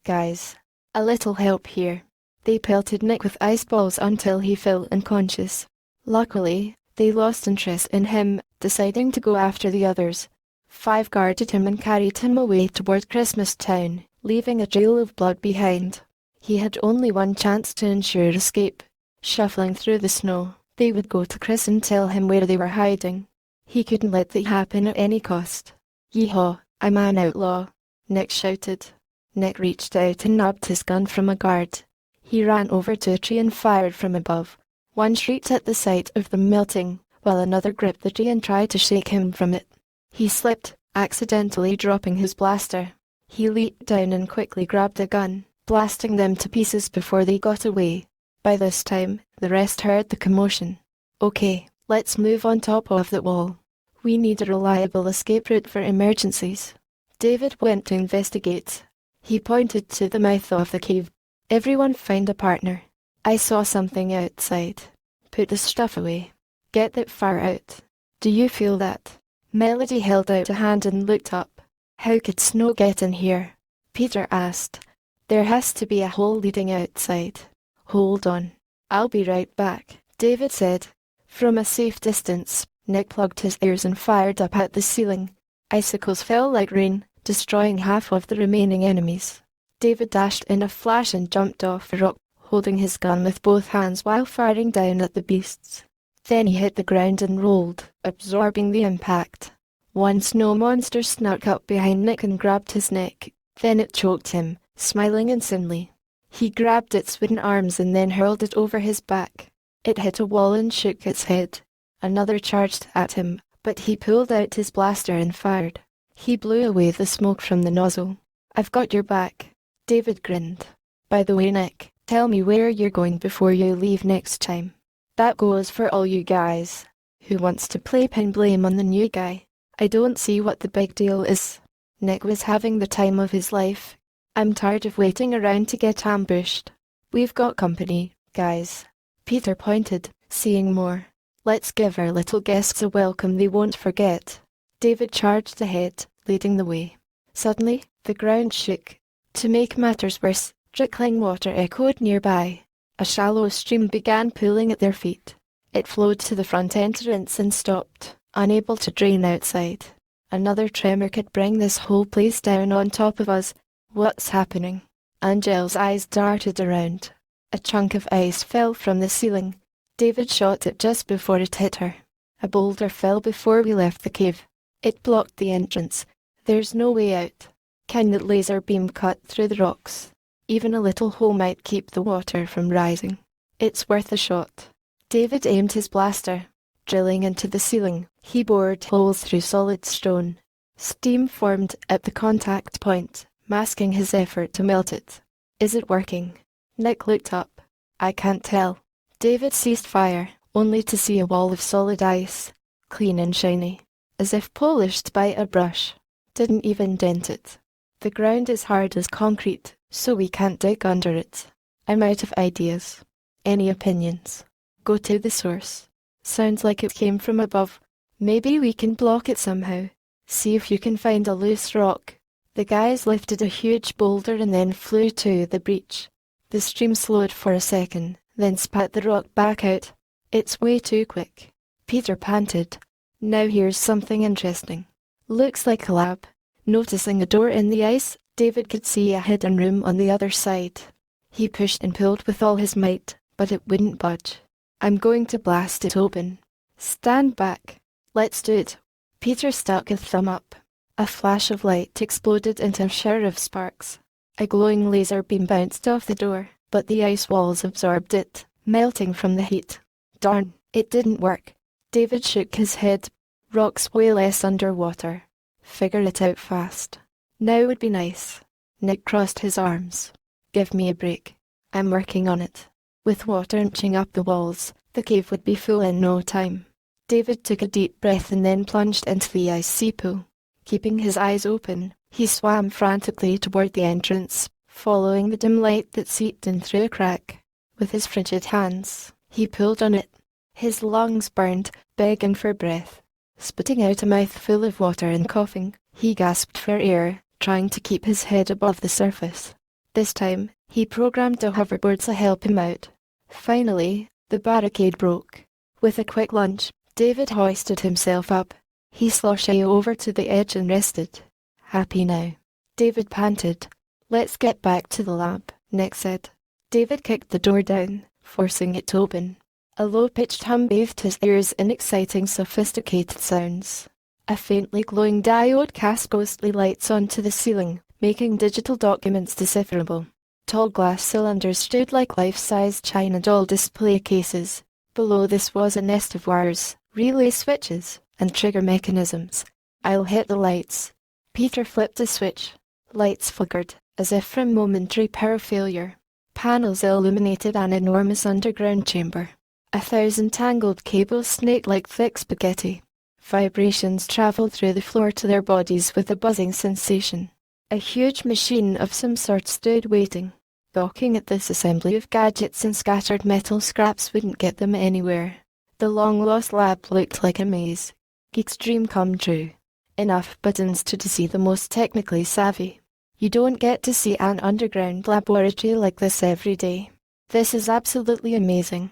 Guys. A little help here. They pelted Nick with ice balls until he fell unconscious. Luckily, they lost interest in him, deciding to go after the others. 5 guarded him and carried him away toward Christmas Town, leaving a trail of blood behind. He had only one chance to ensure escape. Shuffling through the snow, they would go to Kris and tell him where they were hiding. He couldn't let that happen at any cost. Yeehaw, I'm an outlaw, Nick shouted. Nick reached out and nabbed his gun from a guard. He ran over to a tree and fired from above. One shrieked at the sight of them melting, while another gripped the tree and tried to shake him from it. He slipped, accidentally dropping his blaster. He leaped down and quickly grabbed a gun, blasting them to pieces before they got away. By this time, the rest heard the commotion. Okay, let's move on top of the wall. We need a reliable escape route for emergencies. David went to investigate. He pointed to the mouth of the cave. Everyone find a partner. I saw something outside. Put the stuff away. Get that far out. Do you feel that? Melody held out a hand and looked up. How could snow get in here? Peter asked. There has to be a hole leading outside. Hold on. I'll be right back, David said. From a safe distance, Nick plugged his ears and fired up at the ceiling. Icicles fell like rain, destroying half of the remaining enemies. David dashed in a flash and jumped off a rock, holding his gun with both hands while firing down at the beasts. Then he hit the ground and rolled, absorbing the impact. One snow monster snuck up behind Nick and grabbed his neck. Then it choked him, smiling insanely. He grabbed its wooden arms and then hurled it over his back. It hit a wall and shook its head. Another charged at him, but he pulled out his blaster and fired. He blew away the smoke from the nozzle. I've got your back. David grinned. By the way, Nick, tell me where you're going before you leave next time. That goes for all you guys. Who wants to play pin blame on the new guy? I don't see what the big deal is. Nick was having the time of his life. I'm tired of waiting around to get ambushed. We've got company, guys. Peter pointed, seeing more. Let's give our little guests a welcome they won't forget. David charged ahead, leading the way. Suddenly, the ground shook. To make matters worse, trickling water echoed nearby. A shallow stream began pooling at their feet. It flowed to the front entrance and stopped, unable to drain outside. Another tremor could bring this whole place down on top of us. What's happening? Angel's eyes darted around. A chunk of ice fell from the ceiling. David shot it just before it hit her. A boulder fell before we left the cave. It blocked the entrance. There's no way out. Can the laser beam cut through the rocks? Even a little hole might keep the water from rising. It's worth a shot. David aimed his blaster. Drilling into the ceiling, he bored holes through solid stone. Steam formed at the contact point, masking his effort to melt it. Is it working? Nick looked up. I can't tell. David ceased fire, only to see a wall of solid ice, clean and shiny, as if polished by a brush. Didn't even dent it. The ground is hard as concrete, so we can't dig under it. I'm out of ideas. Any opinions? Go to the source. Sounds like it came from above. Maybe we can block it somehow. See if you can find a loose rock. The guys lifted a huge boulder and then flew to the breach. The stream slowed for a second, then spat the rock back out. It's way too quick. Peter panted. Now here's something interesting. Looks like a lab. Noticing a door in the ice, David could see a hidden room on the other side. He pushed and pulled with all his might, but it wouldn't budge. I'm going to blast it open. Stand back. Let's do it. Peter stuck a thumb up. A flash of light exploded into a shower of sparks. A glowing laser beam bounced off the door, but the ice walls absorbed it, melting from the heat. Darn, it didn't work. David shook his head. Rocks way less underwater. Figure it out fast. Now would be nice. Nick crossed his arms. Give me a break. I'm working on it. With water inching up the walls, the cave would be full in no time. David took a deep breath and then plunged into the icy pool. Keeping his eyes open, he swam frantically toward the entrance, following the dim light that seeped in through a crack. With his frigid hands, he pulled on it. His lungs burned, begging for breath. Spitting out a mouthful of water and coughing, he gasped for air, trying to keep his head above the surface. This time, he programmed a hoverboard to help him out. Finally, the barricade broke. With a quick lunge, David hoisted himself up. He sloshed over to the edge and rested. Happy now. David panted. Let's get back to the lab, Nick said. David kicked the door down, forcing it open. A low-pitched hum bathed his ears in exciting, sophisticated sounds. A faintly glowing diode cast ghostly lights onto the ceiling, making digital documents decipherable. Tall glass cylinders stood like life-size China doll display cases. Below this was a nest of wires, relay switches, and trigger mechanisms. "I'll hit the lights." Peter flipped a switch. Lights flickered, as if from momentary power failure. Panels illuminated an enormous underground chamber. 1,000 tangled cables snaked like thick spaghetti. Vibrations traveled through the floor to their bodies with a buzzing sensation. A huge machine of some sort stood waiting. Gawking at this assembly of gadgets and scattered metal scraps wouldn't get them anywhere. The long-lost lab looked like a maze. Geek's dream come true. Enough buttons to deceive the most technically savvy. You don't get to see an underground laboratory like this every day. This is absolutely amazing.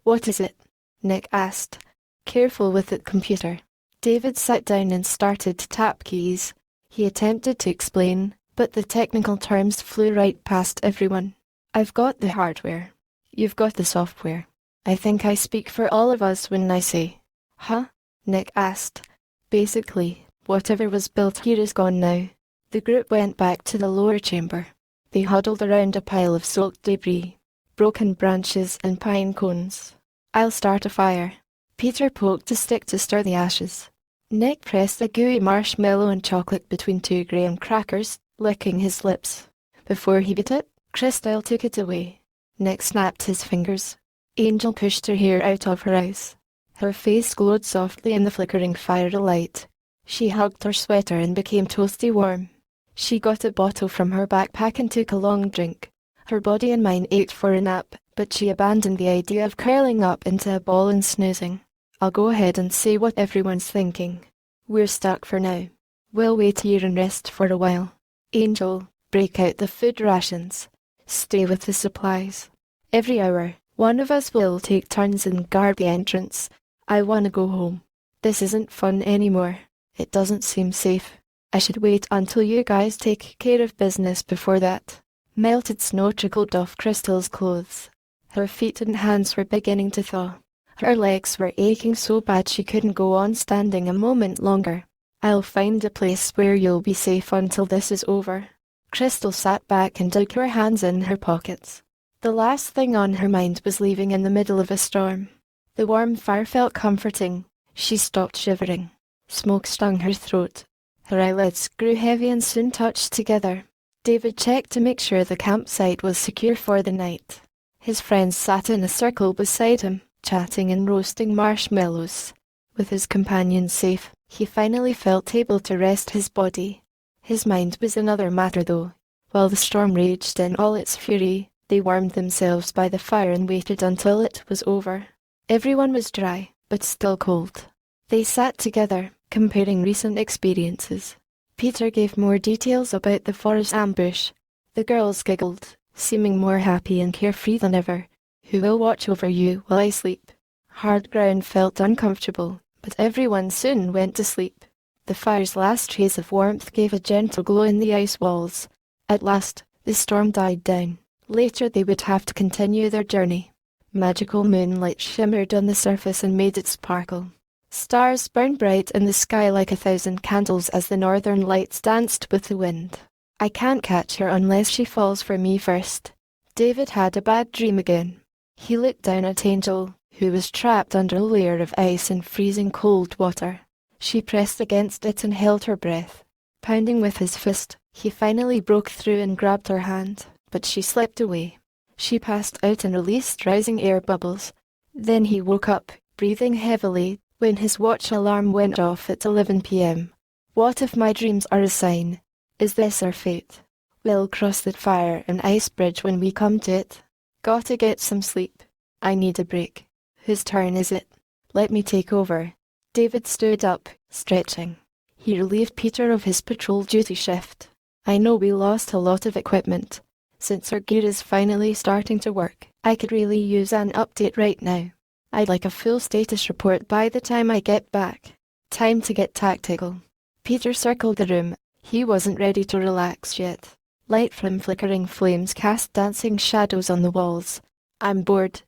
What is it? Nick asked. Careful with it, computer. David sat down and started to tap keys. He attempted to explain, but the technical terms flew right past everyone. I've got the hardware. You've got the software. I think I speak for all of us when I say. Huh? Nick asked. Basically, whatever was built here is gone now. The group went back to the lower chamber. They huddled around a pile of soaked debris, broken branches and pine cones. I'll start a fire. Peter poked a stick to stir the ashes. Nick pressed a gooey marshmallow and chocolate between 2 graham crackers, licking his lips. Before he bit it, Crystal took it away. Nick snapped his fingers. Angel pushed her hair out of her eyes. Her face glowed softly in the flickering fire light. She hugged her sweater and became toasty warm. She got a bottle from her backpack and took a long drink. Her body and mind ached for a nap, but she abandoned the idea of curling up into a ball and snoozing. I'll go ahead and say what everyone's thinking. We're stuck for now. We'll wait here and rest for a while. Angel, break out the food rations. Stay with the supplies. Every hour, one of us will take turns and guard the entrance. I want to go home. This isn't fun anymore. It doesn't seem safe. I should wait until you guys take care of business before that. Melted snow trickled off Crystal's clothes. Her feet and hands were beginning to thaw. Her legs were aching so bad she couldn't go on standing a moment longer. I'll find a place where you'll be safe until this is over. Crystal sat back and dug her hands in her pockets. The last thing on her mind was leaving in the middle of a storm. The warm fire felt comforting. She stopped shivering. Smoke stung her throat. Her eyelids grew heavy and soon touched together. David checked to make sure the campsite was secure for the night. His friends sat in a circle beside him, chatting and roasting marshmallows. With his companions safe, he finally felt able to rest his body. His mind was another matter though. While the storm raged in all its fury, they warmed themselves by the fire and waited until it was over. Everyone was dry, but still cold. They sat together, comparing recent experiences. Peter gave more details about the forest ambush. The girls giggled, seeming more happy and carefree than ever. Who will watch over you while I sleep? Hard ground felt uncomfortable, but everyone soon went to sleep. The fire's last trace of warmth gave a gentle glow in the ice walls. At last, the storm died down. Later they would have to continue their journey. Magical moonlight shimmered on the surface and made it sparkle. Stars burned bright in the sky like 1,000 candles as the northern lights danced with the wind. I can't catch her unless she falls for me first. David had a bad dream again. He looked down at Angel, who was trapped under a layer of ice and freezing cold water. She pressed against it and held her breath. Pounding with his fist, he finally broke through and grabbed her hand, but she slipped away. She passed out and released rising air bubbles. Then he woke up, breathing heavily, when his watch alarm went off at 11 p.m. What if my dreams are a sign? Is this our fate? We'll cross the fire and ice bridge when we come to it. Gotta get some sleep. I need a break. Whose turn is it? Let me take over. David stood up, stretching. He relieved Peter of his patrol duty shift. I know we lost a lot of equipment. Since our gear is finally starting to work, I could really use an update right now. I'd like a full status report by the time I get back. Time to get tactical. Peter circled the room. He wasn't ready to relax yet. Light from flickering flames cast dancing shadows on the walls. I'm bored.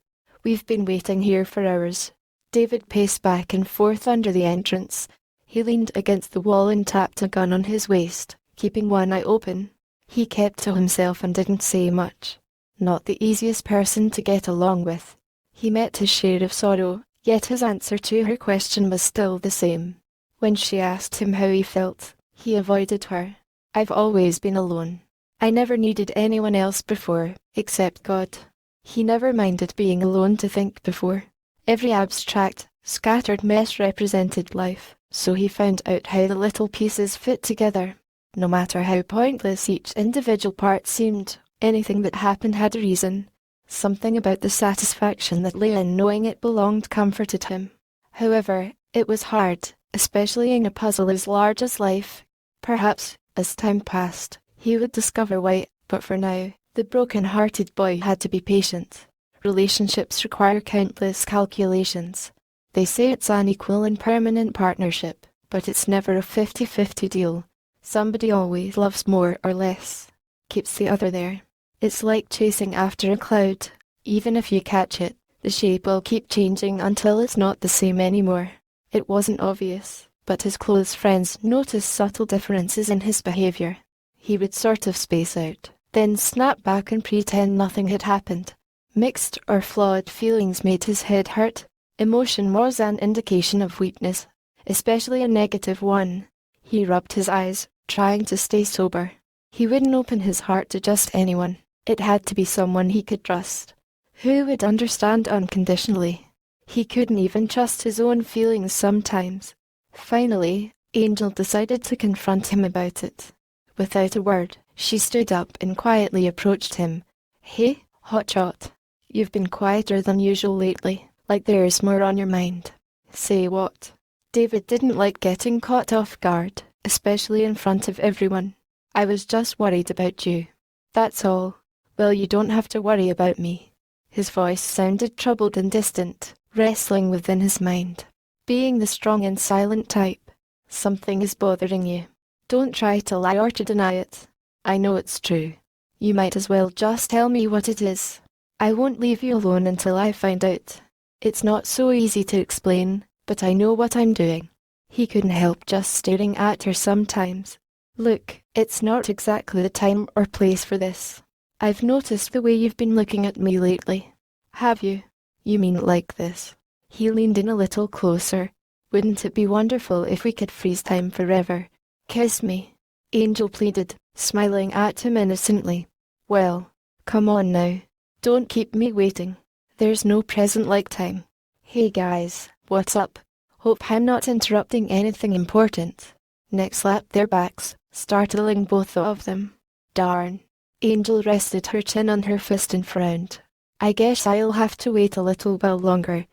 We've been waiting here for hours. David paced back and forth under the entrance. He leaned against the wall and tapped a gun on his waist. keeping one eye open. He kept to himself and didn't say much. Not the easiest person to get along with. He met his share of sorrow, yet his answer to her question was still the same. When she asked him how he felt, he avoided her. I've always been alone. I never needed anyone else before, except God. He never minded being alone to think before. Every abstract, scattered mess represented life, so he found out how the little pieces fit together. No matter how pointless each individual part seemed, anything that happened had a reason. Something about the satisfaction that lay in knowing it belonged comforted him. However, it was hard, especially in a puzzle as large as life. Perhaps, as time passed, he would discover why, but for now, the broken-hearted boy had to be patient. Relationships require countless calculations. They say it's an equal and permanent partnership, but it's never a 50-50 deal. Somebody always loves more or less. Keeps the other there. It's like chasing after a cloud. Even if you catch it, the shape will keep changing until it's not the same anymore. It wasn't obvious, but his close friends noticed subtle differences in his behavior. He would sort of space out, then snap back and pretend nothing had happened. Mixed or flawed feelings made his head hurt. Emotion was an indication of weakness, especially a negative one. He rubbed his eyes, trying to stay sober. He wouldn't open his heart to just anyone. It had to be someone he could trust, who would understand unconditionally. He couldn't even trust his own feelings sometimes. Finally, Angel decided to confront him about it. Without a word, she stood up and quietly approached him. Hey, hotshot. You've been quieter than usual lately, like there's more on your mind. Say what? David didn't like getting caught off guard, especially in front of everyone. I was just worried about you. That's all. Well, you don't have to worry about me. His voice sounded troubled and distant, wrestling within his mind. Being the strong and silent type, something is bothering you. Don't try to lie or to deny it. I know it's true. You might as well just tell me what it is. I won't leave you alone until I find out. It's not so easy to explain, but I know what I'm doing. He couldn't help just staring at her sometimes. Look, it's not exactly the time or place for this. I've noticed the way you've been looking at me lately. Have you? You mean like this? He leaned in a little closer. Wouldn't it be wonderful if we could freeze time forever? Kiss me. Angel pleaded, smiling at him innocently. Well, come on now. Don't keep me waiting. There's no present like time. Hey guys, what's up? Hope I'm not interrupting anything important. Nick slapped their backs, startling both of them. Darn. Angel rested her chin on her fist and frowned. I guess I'll have to wait a little while longer.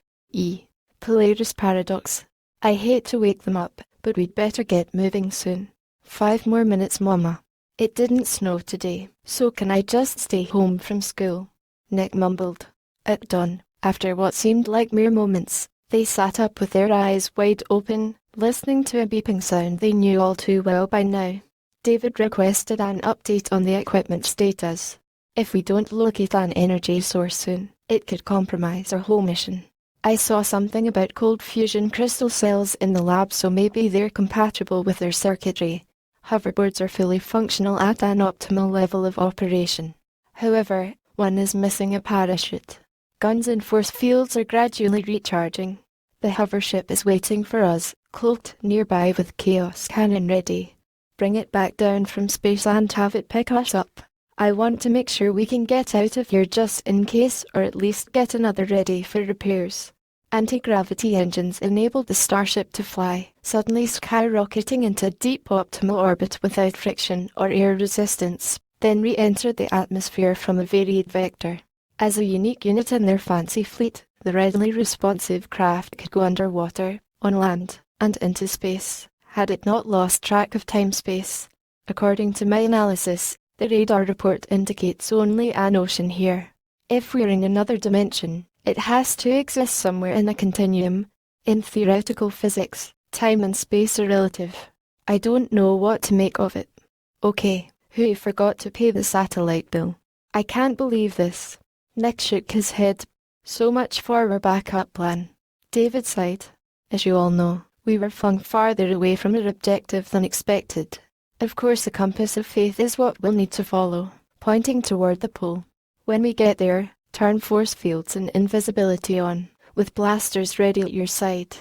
Polaris paradox. I hate to wake them up, but we'd better get moving soon. 5 more minutes, Mama. It didn't snow today, so can I just stay home from school? Nick mumbled. At dawn, after what seemed like mere moments, they sat up with their eyes wide open, listening to a beeping sound they knew all too well by now. David requested an update on the equipment status. If we don't locate an energy source soon, it could compromise our whole mission. I saw something about cold fusion crystal cells in the lab, so maybe they're compatible with their circuitry. Hoverboards are fully functional at an optimal level of operation. However, one is missing a parachute. Guns and force fields are gradually recharging. The hovership is waiting for us, cloaked nearby with chaos cannon ready. Bring it back down from space and have it pick us up. I want to make sure we can get out of here just in case, or at least get another ready for repairs. Anti-gravity engines enabled the starship to fly, suddenly skyrocketing into deep optimal orbit without friction or air resistance, then re-entered the atmosphere from a varied vector. As a unique unit in their fancy fleet, the readily responsive craft could go underwater, on land, and into space, had it not lost track of time-space. According to my analysis, the radar report indicates only an ocean here. If we're in another dimension, it has to exist somewhere in a continuum. In theoretical physics, time and space are relative. I don't know what to make of it. Okay, who forgot to pay the satellite bill? I can't believe this. Nick shook his head. So much for our backup plan. David sighed. As you all know, we were flung farther away from our objective than expected. Of course the compass of faith is what we'll need to follow, pointing toward the pole. When we get there, turn force fields and invisibility on, with blasters ready at your side.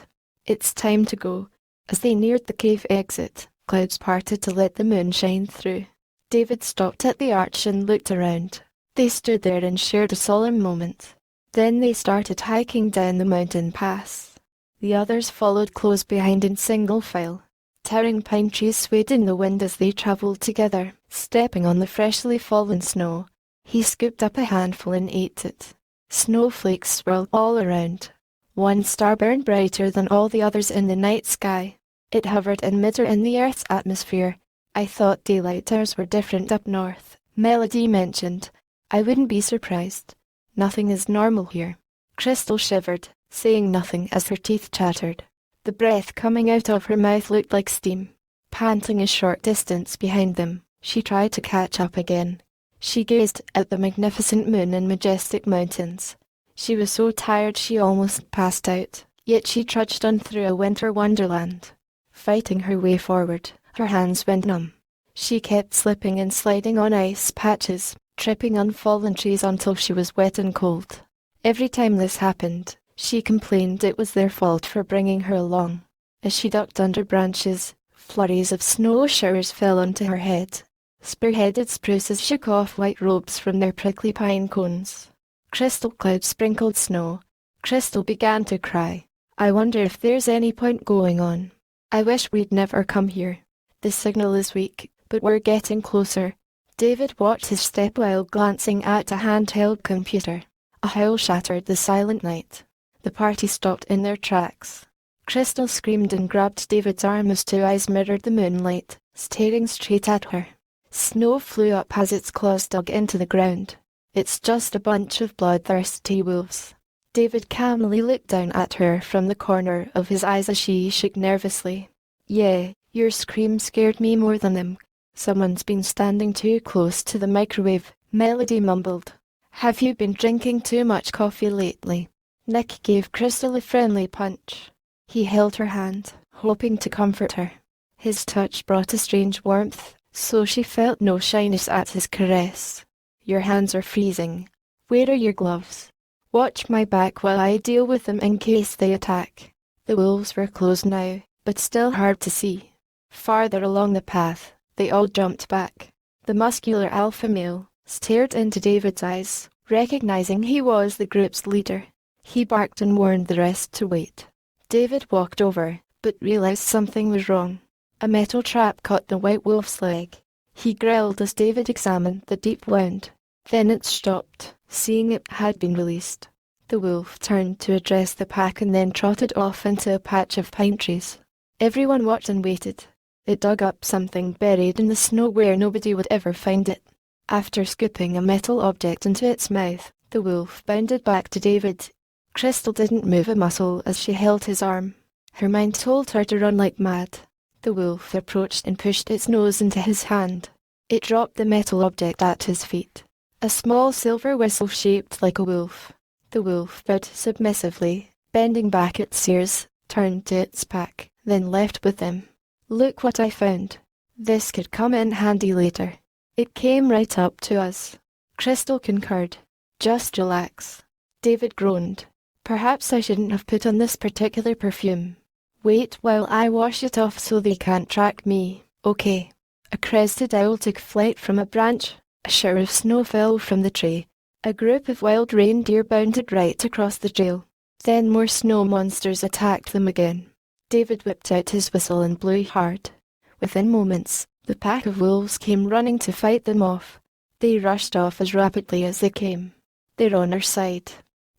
It's time to go. As they neared the cave exit, clouds parted to let the moon shine through. David stopped at the arch and looked around. They stood there and shared a solemn moment. Then they started hiking down the mountain pass. The others followed close behind in single file. Towering pine trees swayed in the wind as they travelled together, stepping on the freshly fallen snow. He scooped up a handful and ate it. Snowflakes swirled all around. One star burned brighter than all the others in the night sky. It hovered in midair in the Earth's atmosphere. I thought daylight hours were different up north, Melody mentioned. I wouldn't be surprised. Nothing is normal here. Crystal shivered, saying nothing as her teeth chattered. The breath coming out of her mouth looked like steam. Panting a short distance behind them, she tried to catch up again. She gazed at the magnificent moon and majestic mountains. She was so tired she almost passed out, yet she trudged on through a winter wonderland. Fighting her way forward, her hands went numb. She kept slipping and sliding on ice patches, tripping on fallen trees until she was wet and cold. Every time this happened, she complained it was their fault for bringing her along. As she ducked under branches, flurries of snow showers fell onto her head. Spear-headed spruces shook off white robes from their prickly pine cones. Crystal clouds sprinkled snow. Crystal began to cry. I wonder if there's any point going on. I wish we'd never come here. The signal is weak, but we're getting closer. David watched his step while glancing at a handheld computer. A howl shattered the silent night. The party stopped in their tracks. Crystal screamed and grabbed David's arm as two eyes mirrored the moonlight, staring straight at her. Snow flew up as its claws dug into the ground. It's just a bunch of bloodthirsty wolves. David calmly looked down at her from the corner of his eyes as she shook nervously. Yeah, your scream scared me more than them. Someone's been standing too close to the microwave, Melody mumbled. Have you been drinking too much coffee lately? Nick gave Crystal a friendly punch. He held her hand, hoping to comfort her. His touch brought a strange warmth, so she felt no shyness at his caress. Your hands are freezing. Where are your gloves? Watch my back while I deal with them in case they attack. The wolves were close now, but still hard to see. Farther along the path, they all jumped back. The muscular alpha male stared into David's eyes, recognizing he was the group's leader. He barked and warned the rest to wait. David walked over, but realized something was wrong. A metal trap caught the white wolf's leg. He growled as David examined the deep wound. Then it stopped, seeing it had been released. The wolf turned to address the pack and then trotted off into a patch of pine trees. Everyone watched and waited. It dug up something buried in the snow where nobody would ever find it. After scooping a metal object into its mouth, the wolf bounded back to David. Crystal didn't move a muscle as she held his arm. Her mind told her to run like mad. The wolf approached and pushed its nose into his hand. It dropped the metal object at his feet. A small silver whistle shaped like a wolf. The wolf bowed submissively, bending back its ears, turned to its pack, then left with them. Look what I found. This could come in handy later. It came right up to us. Crystal concurred. Just relax. David groaned. Perhaps I shouldn't have put on this particular perfume. Wait while I wash it off so they can't track me, okay? A crested owl took flight from a branch. A shower of snow fell from the tree. A group of wild reindeer bounded right across the trail. Then more snow monsters attacked them again. David whipped out his whistle and blew hard. Within moments, the pack of wolves came running to fight them off. They rushed off as rapidly as they came. They're on our side.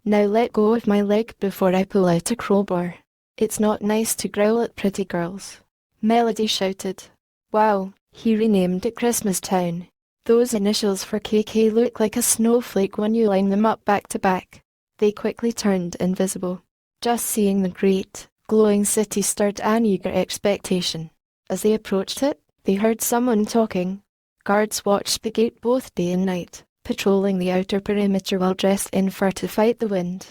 Now let go of my leg before I pull out a crowbar. It's not nice to growl at pretty girls. Melody shouted. Wow, he renamed it Christmas Town. Those initials for KK look like a snowflake when you line them up back to back. They quickly turned invisible. Just seeing the great, glowing city stirred an eager expectation. As they approached it, they heard someone talking. Guards watched the gate both day and night, patrolling the outer perimeter while dressed in fur to fight the wind.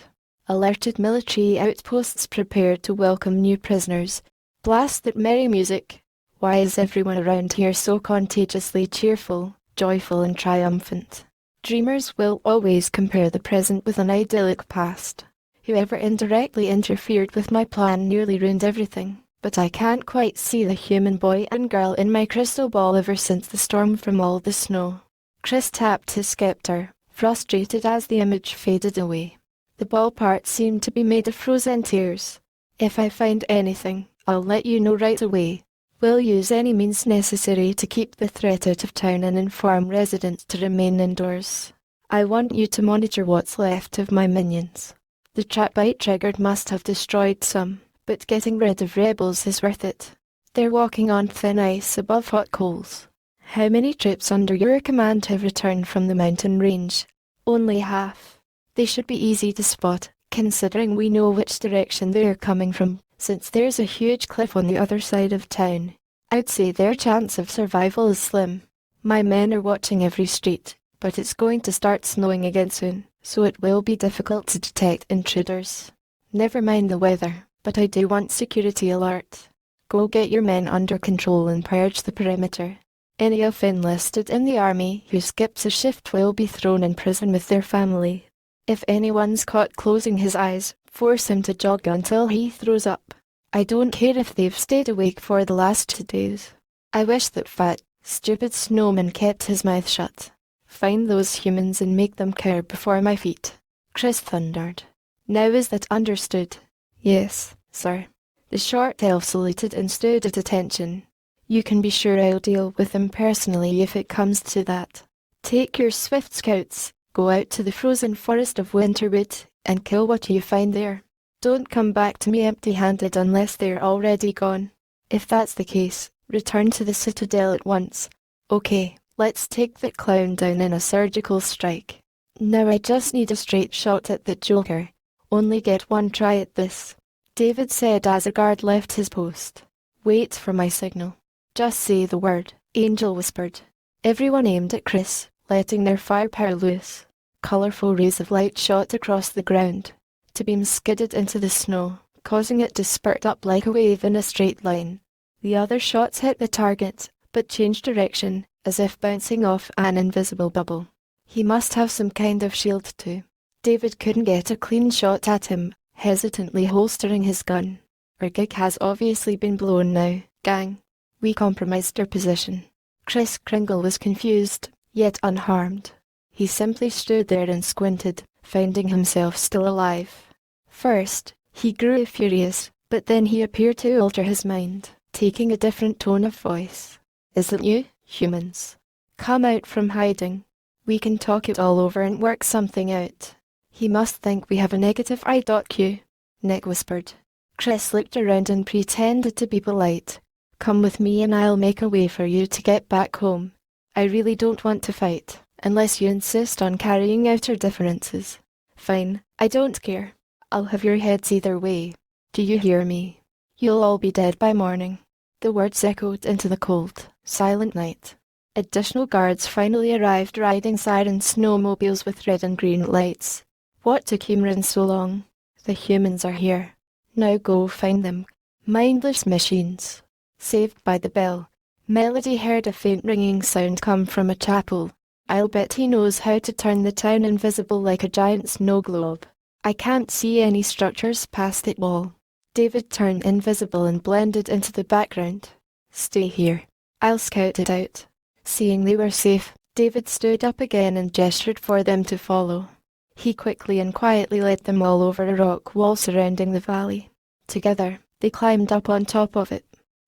Alerted military outposts prepared to welcome new prisoners. Blast that merry music. Why is everyone around here so contagiously cheerful, joyful and triumphant? Dreamers will always compare the present with an idyllic past. Whoever indirectly interfered with my plan nearly ruined everything, but I can't quite see the human boy and girl in my crystal ball ever since the storm from all the snow. Kris tapped his scepter, frustrated as the image faded away. The ball part seemed to be made of frozen tears. If I find anything, I'll let you know right away. We'll use any means necessary to keep the threat out of town and inform residents to remain indoors. I want you to monitor what's left of my minions. The trap I triggered must have destroyed some, but getting rid of rebels is worth it. They're walking on thin ice above hot coals. How many troops under your command have returned from the mountain range? Only half. They should be easy to spot, considering we know which direction they're coming from, since there's a huge cliff on the other side of town. I'd say their chance of survival is slim. My men are watching every street, but it's going to start snowing again soon, so it will be difficult to detect intruders. Never mind the weather, but I do want security alert. Go get your men under control and purge the perimeter. Any of enlisted in the army who skips a shift will be thrown in prison with their family. If anyone's caught closing his eyes, force him to jog until he throws up. I don't care if they've stayed awake for the last 2 days. I wish that fat, stupid snowman kept his mouth shut. Find those humans and make them cower before my feet. Kris thundered. Now is that understood? Yes, sir. The short elf saluted and stood at attention. You can be sure I'll deal with them personally if it comes to that. Take your swift scouts, go out to the frozen forest of Winterwood, and kill what you find there. Don't come back to me empty-handed unless they're already gone. If that's the case, return to the citadel at once. Okay, let's take that clown down in a surgical strike. Now I just need a straight shot at that joker. Only get one try at this. David said as a guard left his post. Wait for my signal. Just say the word, Angel whispered. Everyone aimed at Kris, letting their firepower loose. Colourful rays of light shot across the ground. The beams skidded into the snow, causing it to spurt up like a wave in a straight line. The other shots hit the target, but changed direction, as if bouncing off an invisible bubble. He must have some kind of shield too. David couldn't get a clean shot at him, hesitantly holstering his gun. Our gig has obviously been blown now, gang. We compromised our position. Kris Kringle was confused, yet unharmed. He simply stood there and squinted, finding himself still alive. First, he grew furious, but then he appeared to alter his mind, taking a different tone of voice. Isn't you, humans? Come out from hiding. We can talk it all over and work something out. He must think we have a negative IQ, Nick whispered. Kris looked around and pretended to be polite. Come with me and I'll make a way for you to get back home. I really don't want to fight, unless you insist on carrying out our differences. Fine, I don't care. I'll have your heads either way. Do you hear me? You'll all be dead by morning. The words echoed into the cold, silent night. Additional guards finally arrived riding siren snowmobiles with red and green lights. What took humans so long? The humans are here. Now go find them. Mindless machines. Saved by the bell. Melody heard a faint ringing sound come from a chapel. I'll bet he knows how to turn the town invisible like a giant snow globe. I can't see any structures past that wall. David turned invisible and blended into the background. Stay here. I'll scout it out. Seeing they were safe, David stood up again and gestured for them to follow. He quickly and quietly led them all over a rock wall surrounding the valley. Together, they climbed up on top of it.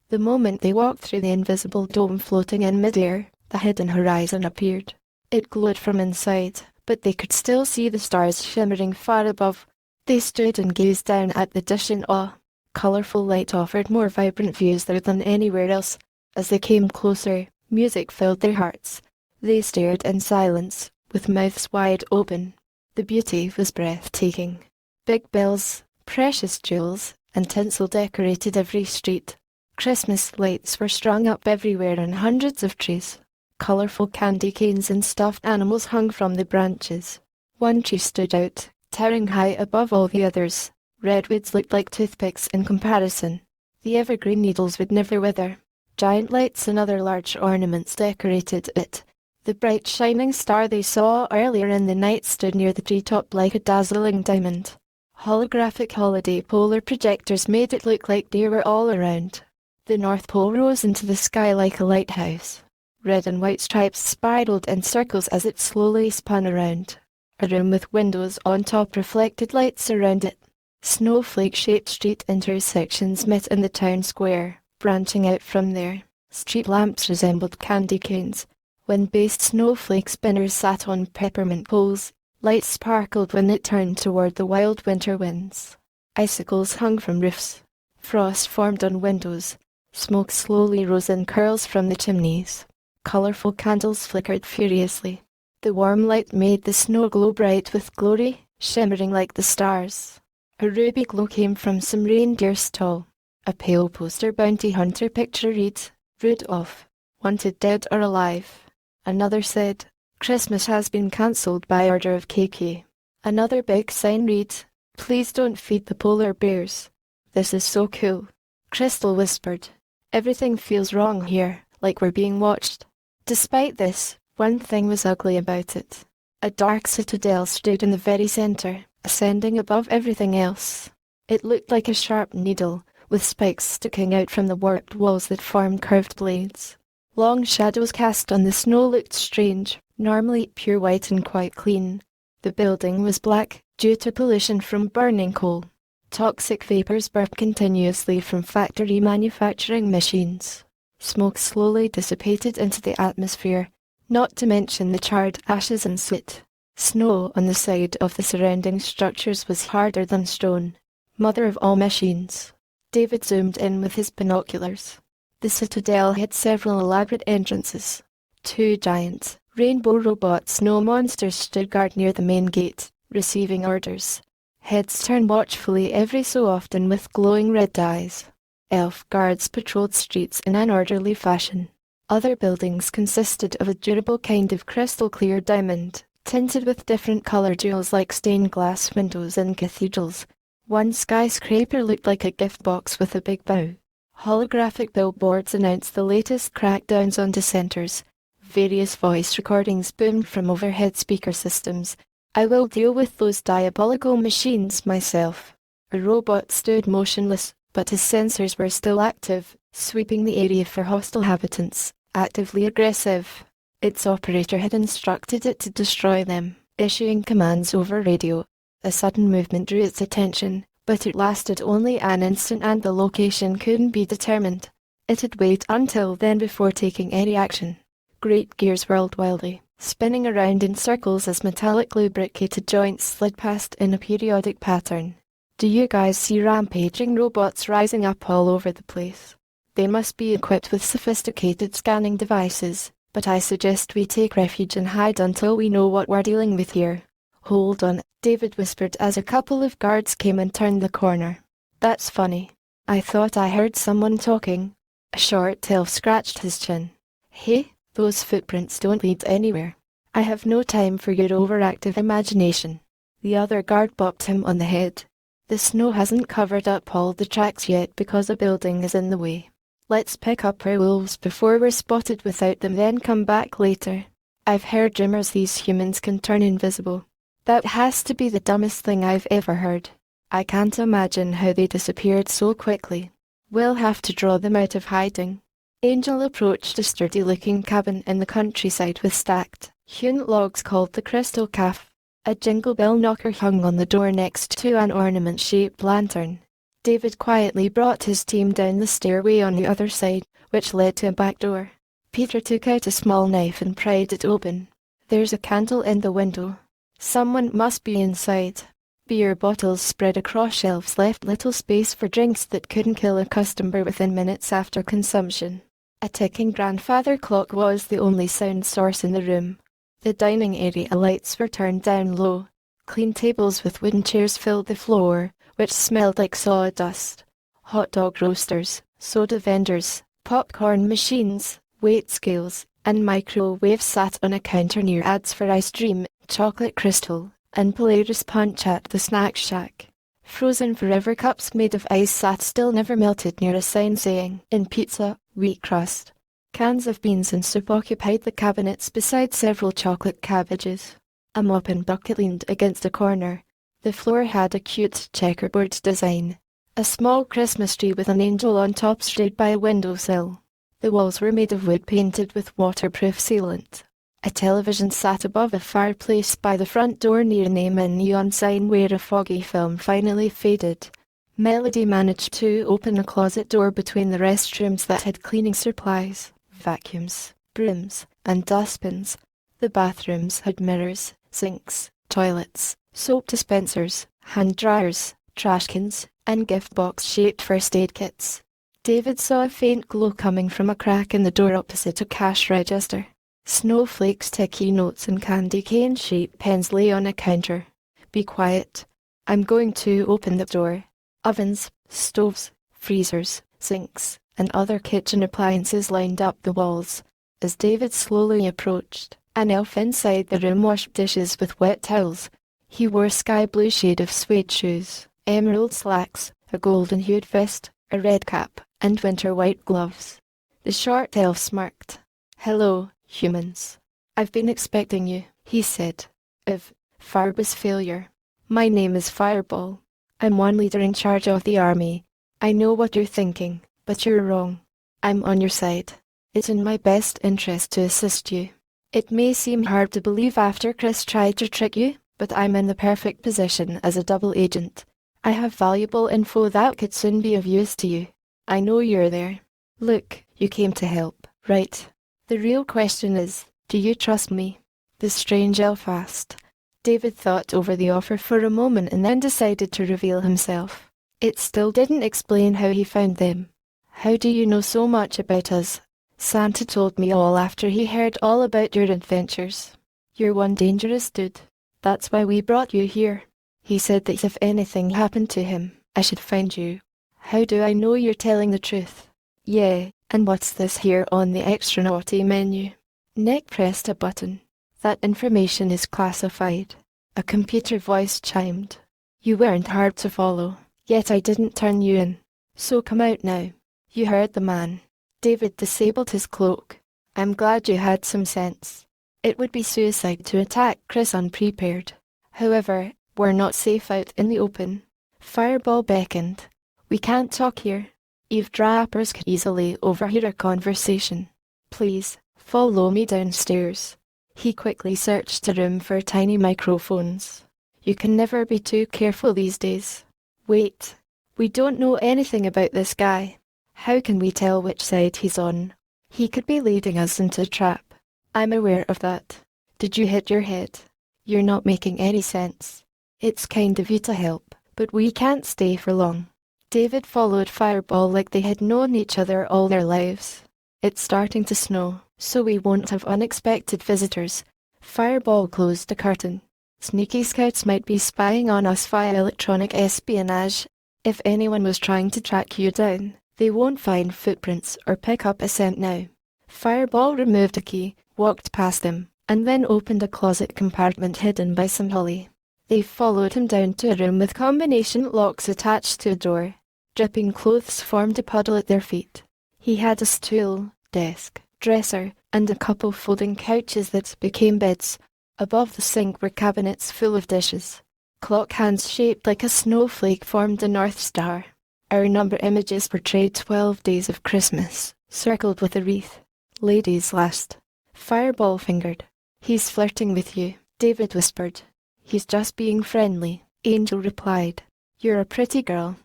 The moment they walked through the invisible dome floating in midair, the hidden horizon appeared. It glowed from inside, but they could still see the stars shimmering far above. They stood and gazed down at the dish in awe. Colourful light offered more vibrant views there than anywhere else. As they came closer, music filled their hearts. They stared in silence, with mouths wide open. The beauty was breathtaking. Big bells, precious jewels, and tinsel decorated every street. Christmas lights were strung up everywhere on hundreds of trees. Colourful candy canes and stuffed animals hung from the branches. One tree stood out, towering high above all the others. Redwoods looked like toothpicks in comparison. The evergreen needles would never wither. Giant lights and other large ornaments decorated it. The bright shining star they saw earlier in the night stood near the treetop like a dazzling diamond. Holographic holiday polar projectors made it look like they were all around. The North Pole rose into the sky like a lighthouse. Red and white stripes spiraled in circles as it slowly spun around. A room with windows on top reflected lights around it. Snowflake-shaped street intersections met in the town square. Branching out from there, street lamps resembled candy canes. Wind-based snowflake spinners sat on peppermint poles. Lights sparkled when it turned toward the wild winter winds. Icicles hung from roofs. Frost formed on windows. Smoke slowly rose in curls from the chimneys. Colorful candles flickered furiously. The warm light made the snow glow bright with glory, shimmering like the stars. A ruby glow came from some reindeer stall. A pale poster bounty hunter picture read, Rudolph, wanted dead or alive. Another said, Christmas has been cancelled by order of KK. Another big sign read, please don't feed the polar bears. This is so cool. Crystal whispered, everything feels wrong here, like we're being watched. Despite this, one thing was ugly about it. A dark citadel stood in the very center, ascending above everything else. It looked like a sharp needle, with spikes sticking out from the warped walls that formed curved blades. Long shadows cast on the snow looked strange, normally pure white and quite clean. The building was black, due to pollution from burning coal. Toxic vapors burst continuously from factory manufacturing machines. Smoke slowly dissipated into the atmosphere, not to mention the charred ashes and soot. Snow on the side of the surrounding structures was harder than stone. Mother of all machines. David zoomed in with his binoculars. The citadel had several elaborate entrances. 2 giant, rainbow robot snow monsters stood guard near the main gate, receiving orders. Heads turned watchfully every so often with glowing red eyes. Elf guards patrolled streets in an orderly fashion. Other buildings consisted of a durable kind of crystal-clear diamond, tinted with different color jewels like stained glass windows in cathedrals. One skyscraper looked like a gift box with a big bow. Holographic billboards announced the latest crackdowns on dissenters. Various voice recordings boomed from overhead speaker systems. I will deal with those diabolical machines myself. A robot stood motionless, but his sensors were still active, sweeping the area for hostile habitants, actively aggressive. Its operator had instructed it to destroy them, issuing commands over radio. A sudden movement drew its attention, but it lasted only an instant and the location couldn't be determined. It'd wait until then before taking any action. Great gears whirled wildly, spinning around in circles as metallic lubricated joints slid past in a periodic pattern. Do you guys see rampaging robots rising up all over the place? They must be equipped with sophisticated scanning devices, but I suggest we take refuge and hide until we know what we're dealing with here. Hold on, David whispered as a couple of guards came and turned the corner. That's funny. I thought I heard someone talking. A short elf scratched his chin. Hey, those footprints don't lead anywhere. I have no time for your overactive imagination. The other guard bopped him on the head. The snow hasn't covered up all the tracks yet because a building is in the way. Let's pick up our wolves before we're spotted without them, then come back later. I've heard rumors these humans can turn invisible. That has to be the dumbest thing I've ever heard. I can't imagine how they disappeared so quickly. We'll have to draw them out of hiding. Angel approached a sturdy-looking cabin in the countryside with stacked, hewn logs called the Crystal Calf. A jingle bell knocker hung on the door next to an ornament-shaped lantern. David quietly brought his team down the stairway on the other side, which led to a back door. Peter took out a small knife and pried it open. There's a candle in the window. Someone must be inside. Beer bottles spread across shelves left little space for drinks that couldn't kill a customer within minutes after consumption. A ticking grandfather clock was the only sound source in the room. The dining area lights were turned down low. Clean tables with wooden chairs filled the floor, which smelled like sawdust. Hot dog roasters, soda vendors, popcorn machines, weight scales, and microwaves sat on a counter near ads for ice cream, chocolate crystal, and Polaris punch at the snack shack. Frozen forever cups made of ice sat still, never melted, near a sign saying, "In pizza, wheat crust. Cans of beans and soup occupied the cabinets beside several chocolate cabbages. A mop and bucket leaned against a corner. The floor had a cute checkerboard design. A small Christmas tree with an angel on top stood by a windowsill. The walls were made of wood painted with waterproof sealant. A television sat above a fireplace by the front door near a name and neon sign where a foggy film finally faded. Melody managed to open a closet door between the restrooms that had cleaning supplies, vacuums, brooms, and dustbins. The bathrooms had mirrors, sinks, toilets, soap dispensers, hand dryers, trash cans, and gift box-shaped first aid kits. David saw a faint glow coming from a crack in the door opposite a cash register. Snowflake sticky notes and candy cane-shaped pens lay on a counter. "Be quiet. I'm going to open the door." Ovens, stoves, freezers, sinks, and other kitchen appliances lined up the walls. As David slowly approached, an elf inside the room washed dishes with wet towels. He wore a sky-blue shade of suede shoes, emerald slacks, a golden-hued vest, a red cap, and winter white gloves. The short elf smirked. "Hello, humans. I've been expecting you," he said. "If fire was failure, my name is Fireball. I'm one leader in charge of the army. I know what you're thinking, but you're wrong. I'm on your side. It's in my best interest to assist you. It may seem hard to believe after Kris tried to trick you, but I'm in the perfect position as a double agent. I have valuable info that could soon be of use to you. I know you're there. Look, you came to help, right? The real question is, do you trust me?" the strange elf asked. David thought over the offer for a moment and then decided to reveal himself. It still didn't explain how he found them. "How do you know so much about us?" "Santa told me all after he heard all about your adventures. You're one dangerous dude. That's why we brought you here. He said that if anything happened to him, I should find you." "How do I know you're telling the truth?" "Yeah, and what's this here on the extra naughty menu?" Nick pressed a button. "That information is classified." A computer voice chimed. "You weren't hard to follow, yet I didn't turn you in. So come out now." "You heard the man." David disabled his cloak. "I'm glad you had some sense. It would be suicide to attack Kris unprepared. However, we're not safe out in the open." Fireball beckoned. "We can't talk here. Eavesdroppers could easily overhear a conversation. Please, follow me downstairs." He quickly searched the room for tiny microphones. You can never be too careful these days. "Wait. We don't know anything about this guy. How can we tell which side he's on? He could be leading us into a trap." "I'm aware of that. Did you hit your head?" "You're not making any sense." "It's kind of you to help, but we can't stay for long." David followed Fireball like they had known each other all their lives. "It's starting to snow, so we won't have unexpected visitors." Fireball closed the curtain. "Sneaky scouts might be spying on us via electronic espionage. If anyone was trying to track you down, they won't find footprints or pick up a scent now." Fireball removed a key, walked past them, and then opened a closet compartment hidden by some holly. They followed him down to a room with combination locks attached to a door. Dripping clothes formed a puddle at their feet. He had a stool, desk, dresser, and a couple folding couches that became beds. Above the sink were cabinets full of dishes. Clock hands shaped like a snowflake formed a North Star. Our number images portrayed 12 days of Christmas, circled with a wreath. "Ladies last." Fireball fingered. "He's flirting with you," David whispered. "He's just being friendly," Angel replied. "You're a pretty girl.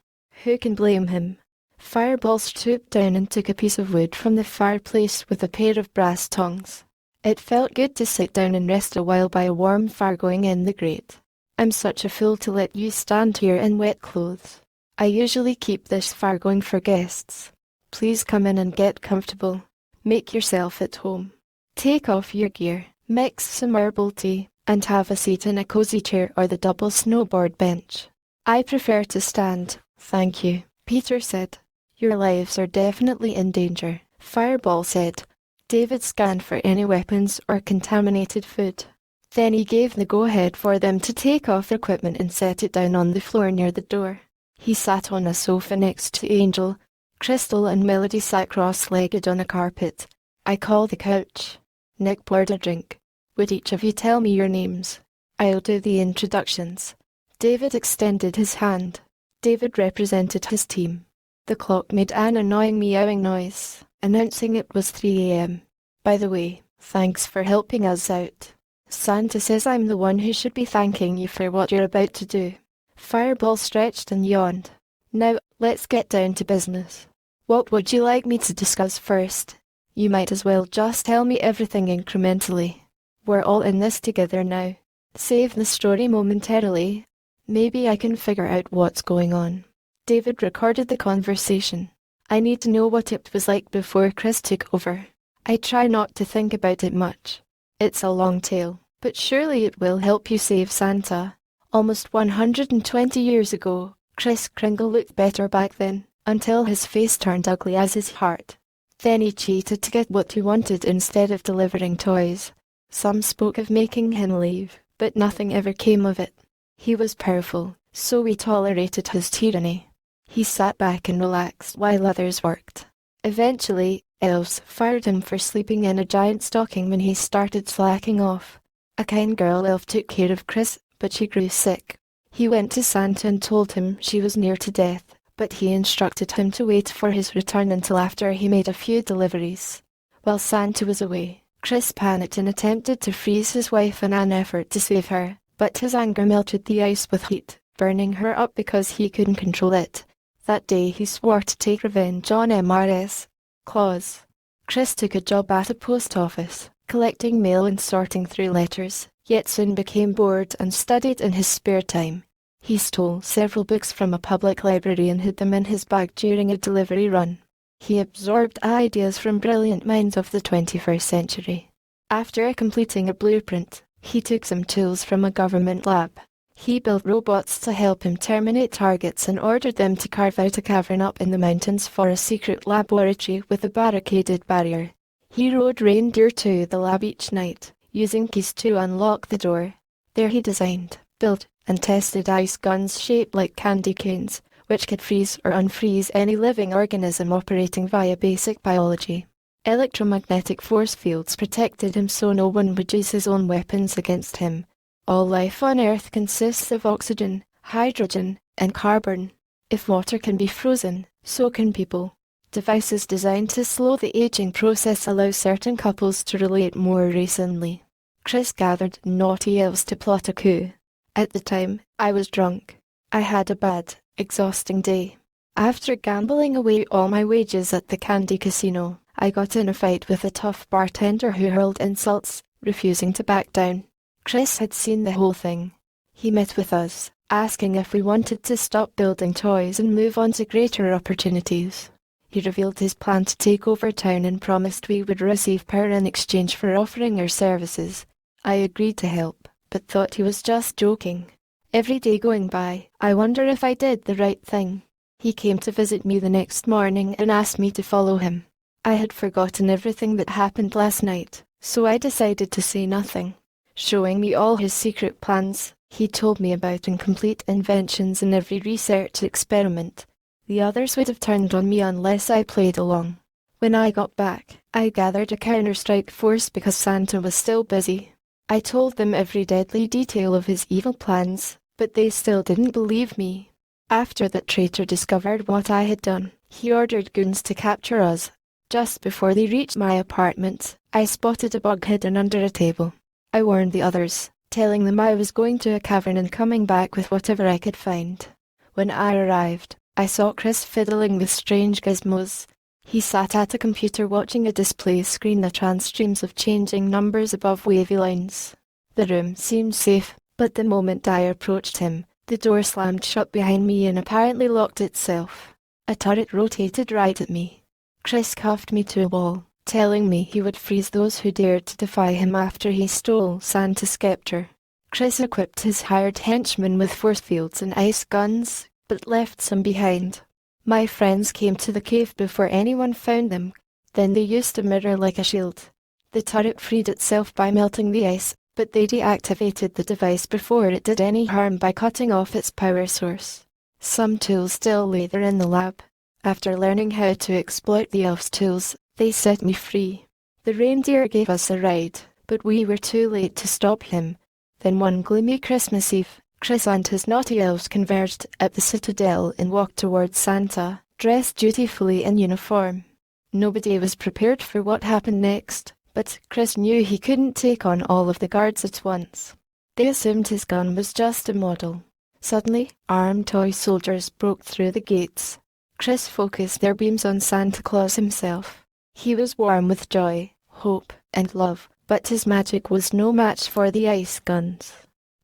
Who can blame him?" Fireball stooped down and took a piece of wood from the fireplace with a pair of brass tongs. It felt good to sit down and rest a while by a warm fire going in the grate. "I'm such a fool to let you stand here in wet clothes. I usually keep this fire going for guests. Please come in and get comfortable. Make yourself at home. Take off your gear, mix some herbal tea, and have a seat in a cozy chair or the double snowboard bench." "I prefer to stand, thank you," Peter said. "Your lives are definitely in danger," Fireball said. David scanned for any weapons or contaminated food. Then he gave the go-ahead for them to take off their equipment and set it down on the floor near the door. He sat on a sofa next to Angel. Crystal and Melody sat cross-legged on a carpet. I call the couch. Nick poured a drink. Would each of you tell me your names? I'll do the introductions. David extended his hand. David represented his team. The clock made an annoying meowing noise, announcing it was 3 a.m. By the way, thanks for helping us out. Santa says I'm the one who should be thanking you for what you're about to do. Fireball stretched and yawned. Now, let's get down to business. What would you like me to discuss first? You might as well just tell me everything incrementally. We're all in this together now. Save the story momentarily. Maybe I can figure out what's going on. David recorded the conversation. I need to know what it was like before Kris took over. I try not to think about it much. It's a long tale, but surely it will help you save Santa. Almost 120 years ago, Kris Kringle looked better back then, until his face turned ugly as his heart. Then he cheated to get what he wanted instead of delivering toys. Some spoke of making him leave, but nothing ever came of it. He was powerful, so we tolerated his tyranny. He sat back and relaxed while others worked. Eventually, elves fired him for sleeping in a giant stocking when he started slacking off. A kind girl elf took care of Kris, but she grew sick. He went to Santa and told him she was near to death, but he instructed him to wait for his return until after he made a few deliveries. While Santa was away, Kris panicked and attempted to freeze his wife in an effort to save her, but his anger melted the ice with heat, burning her up because he couldn't control it. That day he swore to take revenge on embarks. Claus. Kris took a job at a post office, collecting mail and sorting through letters, yet soon became bored and studied in his spare time. He stole several books from a public library and hid them in his bag during a delivery run. He absorbed ideas from brilliant minds of the 21st century. After completing a blueprint, he took some tools from a government lab. He built robots to help him terminate targets and ordered them to carve out a cavern up in the mountains for a secret laboratory with a barricaded barrier. He rode reindeer to the lab each night, using keys to unlock the door. There he designed, built, and tested ice guns shaped like candy canes, which could freeze or unfreeze any living organism operating via basic biology. Electromagnetic force fields protected him so no one would use his own weapons against him. All life on Earth consists of oxygen, hydrogen, and carbon. If water can be frozen, so can people. Devices designed to slow the aging process allow certain couples to relate more recently. Kris gathered naughty elves to plot a coup. At the time, I was drunk. I had a bad, exhausting day. After gambling away all my wages at the candy casino, I got in a fight with a tough bartender who hurled insults, refusing to back down. Kris had seen the whole thing. He met with us, asking if we wanted to stop building toys and move on to greater opportunities. He revealed his plan to take over town and promised we would receive power in exchange for offering our services. I agreed to help, but thought he was just joking. Every day going by, I wonder if I did the right thing. He came to visit me the next morning and asked me to follow him. I had forgotten everything that happened last night, so I decided to say nothing. Showing me all his secret plans, he told me about incomplete inventions in every research experiment. The others would have turned on me unless I played along. When I got back, I gathered a counter-strike force because Santa was still busy. I told them every deadly detail of his evil plans, but they still didn't believe me. After that traitor discovered what I had done, he ordered goons to capture us. Just before they reached my apartment, I spotted a bug hidden under a table. I warned the others, telling them I was going to a cavern and coming back with whatever I could find. When I arrived, I saw Kris fiddling with strange gizmos. He sat at a computer watching a display screen that ran streams of changing numbers above wavy lines. The room seemed safe, but the moment I approached him, the door slammed shut behind me and apparently locked itself. A turret rotated right at me. Kris cuffed me to a wall, telling me he would freeze those who dared to defy him after he stole Santa's scepter. Kris equipped his hired henchmen with force fields and ice guns, but left some behind. My friends came to the cave before anyone found them. Then they used a mirror like a shield. The turret freed itself by melting the ice, but they deactivated the device before it did any harm by cutting off its power source. Some tools still lay there in the lab. After learning how to exploit the elves' tools, they set me free. The reindeer gave us a ride, but we were too late to stop him. Then one gloomy Christmas Eve, Kris and his naughty elves converged at the citadel and walked towards Santa, dressed dutifully in uniform. Nobody was prepared for what happened next, but Kris knew he couldn't take on all of the guards at once. They assumed his gun was just a model. Suddenly, armed toy soldiers broke through the gates. Kris focused their beams on Santa Claus himself. He was warm with joy, hope, and love, but his magic was no match for the ice guns.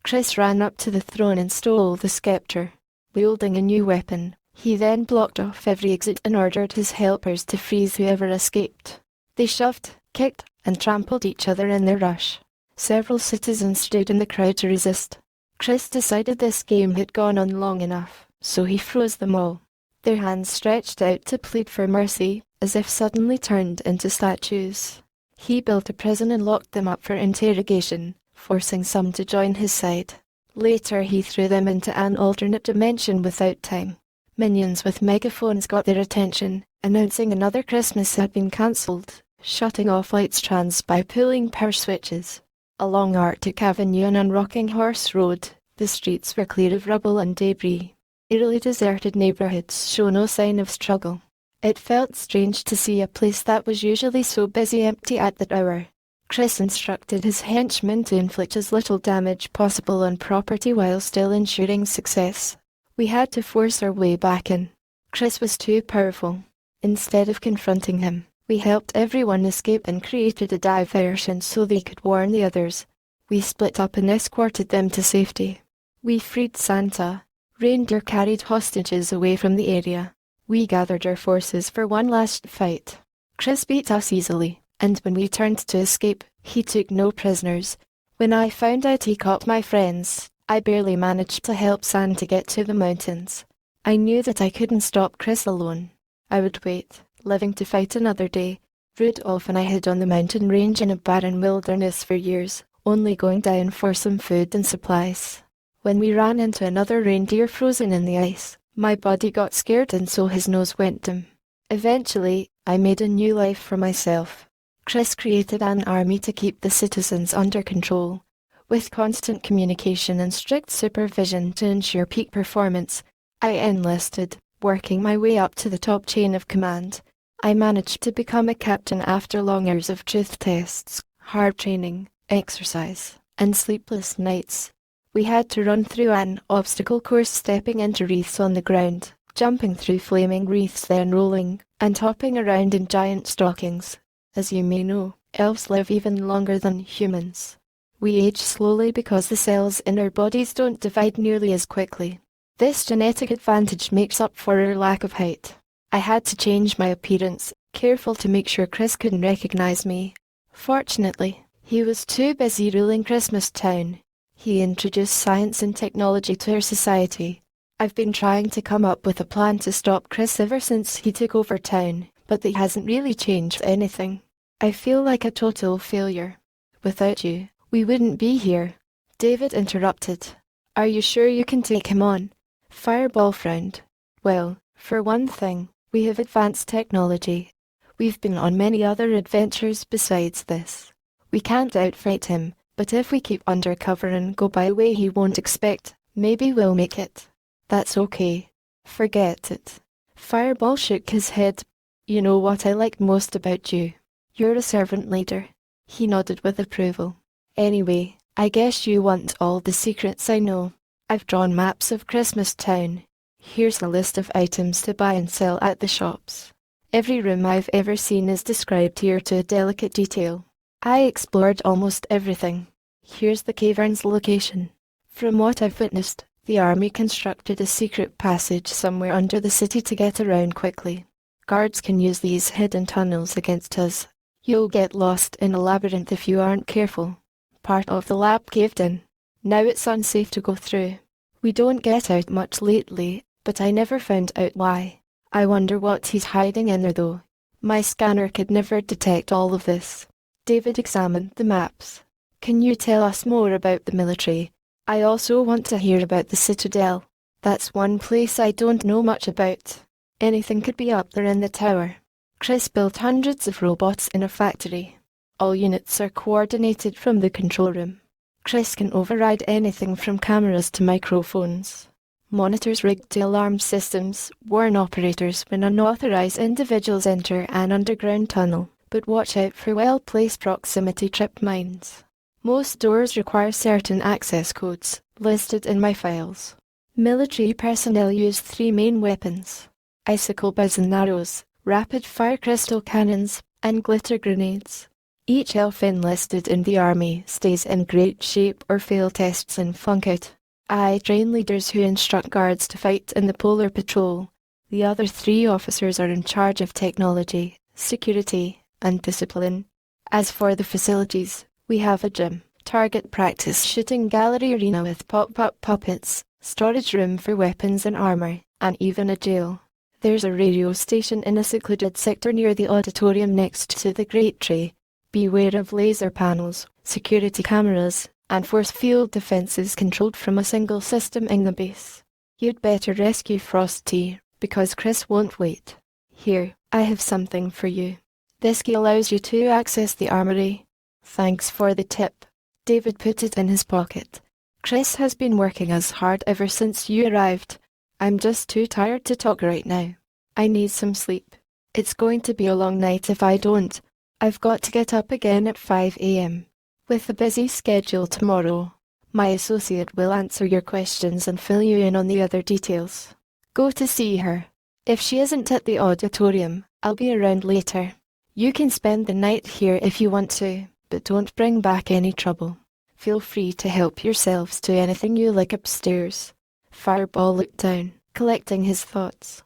Kris ran up to the throne and stole the scepter. Wielding a new weapon, he then blocked off every exit and ordered his helpers to freeze whoever escaped. They shoved, kicked, and trampled each other in their rush. Several citizens stood in the crowd to resist. Kris decided this game had gone on long enough, so he froze them all. Their hands stretched out to plead for mercy, as if suddenly turned into statues. He built a prison and locked them up for interrogation, forcing some to join his side. Later he threw them into an alternate dimension without time. Minions with megaphones got their attention, announcing another Christmas had been cancelled, shutting off light strands by pulling power switches. Along Arctic Avenue and on Rocking Horse Road, the streets were clear of rubble and debris. Eerily deserted neighborhoods show no sign of struggle. It felt strange to see a place that was usually so busy empty at that hour. Kris instructed his henchmen to inflict as little damage possible on property while still ensuring success. We had to force our way back in. Kris was too powerful. Instead of confronting him, we helped everyone escape and created a diversion so they could warn the others. We split up and escorted them to safety. We freed Santa. Reindeer carried hostages away from the area. We gathered our forces for one last fight. Kris beat us easily, and when we turned to escape, he took no prisoners. When I found out he caught my friends, I barely managed to help Santa get to the mountains. I knew that I couldn't stop Kris alone. I would wait, living to fight another day. Rudolph and I hid on the mountain range in a barren wilderness for years, only going down for some food and supplies. When we ran into another reindeer frozen in the ice, my body got scared and so his nose went dim. Eventually, I made a new life for myself. Kris created an army to keep the citizens under control. With constant communication and strict supervision to ensure peak performance, I enlisted, working my way up to the top chain of command. I managed to become a captain after long years of truth tests, hard training, exercise, and sleepless nights. We had to run through an obstacle course, stepping into wreaths on the ground, jumping through flaming wreaths, then rolling, and hopping around in giant stockings. As you may know, elves live even longer than humans. We age slowly because the cells in our bodies don't divide nearly as quickly. This genetic advantage makes up for our lack of height. I had to change my appearance, careful to make sure Kris couldn't recognize me. Fortunately, he was too busy ruling Christmas Town. He introduced science and technology to our society. I've been trying to come up with a plan to stop Kris ever since he took over town, but that hasn't really changed anything. I feel like a total failure. Without you, we wouldn't be here. David interrupted. Are you sure you can take him on? Fireball frowned. Well, for one thing, we have advanced technology. We've been on many other adventures besides this. We can't outfight him, but if we keep undercover and go by a way he won't expect, maybe we'll make it. That's okay. Forget it. Fireball shook his head. You know what I like most about you? You're a servant leader. He nodded with approval. Anyway, I guess you want all the secrets I know. I've drawn maps of Christmas Town. Here's a list of items to buy and sell at the shops. Every room I've ever seen is described here to a delicate detail. I explored almost everything. Here's the cavern's location. From what I've witnessed, the army constructed a secret passage somewhere under the city to get around quickly. Guards can use these hidden tunnels against us. You'll get lost in a labyrinth if you aren't careful. Part of the lab caved in. Now it's unsafe to go through. We don't get out much lately, but I never found out why. I wonder what he's hiding in there though. My scanner could never detect all of this. David examined the maps. Can you tell us more about the military? I also want to hear about the Citadel. That's one place I don't know much about. Anything could be up there in the tower. Kris built hundreds of robots in a factory. All units are coordinated from the control room. Kris can override anything from cameras to microphones. Monitors rigged to alarm systems warn operators when unauthorized individuals enter an underground tunnel, but watch out for well-placed proximity trip mines. Most doors require certain access codes, listed in my files. Military personnel use 3 main weapons: icicle bows and arrows, rapid-fire crystal cannons, and glitter grenades. Each orphan listed in the army stays in great shape or fail tests and flunk out. I train leaders who instruct guards to fight in the Polar Patrol. The other 3 officers are in charge of technology, security, and discipline. As for the facilities, we have a gym, target practice shooting gallery arena with pop-up puppets, storage room for weapons and armor, and even a jail. There's a radio station in a secluded sector near the auditorium next to the Great Tray. Beware of laser panels, security cameras, and force field defenses controlled from a single system in the base. You'd better rescue Frosty, because Kris won't wait. Here, I have something for you. This key allows you to access the armory. Thanks for the tip. David put it in his pocket. Kris has been working as hard ever since you arrived. I'm just too tired to talk right now. I need some sleep. It's going to be a long night if I don't. I've got to get up again at 5 a.m. With a busy schedule tomorrow, my associate will answer your questions and fill you in on the other details. Go to see her. If she isn't at the auditorium, I'll be around later. You can spend the night here if you want to, but don't bring back any trouble. Feel free to help yourselves to anything you like upstairs. Fireball looked down, collecting his thoughts.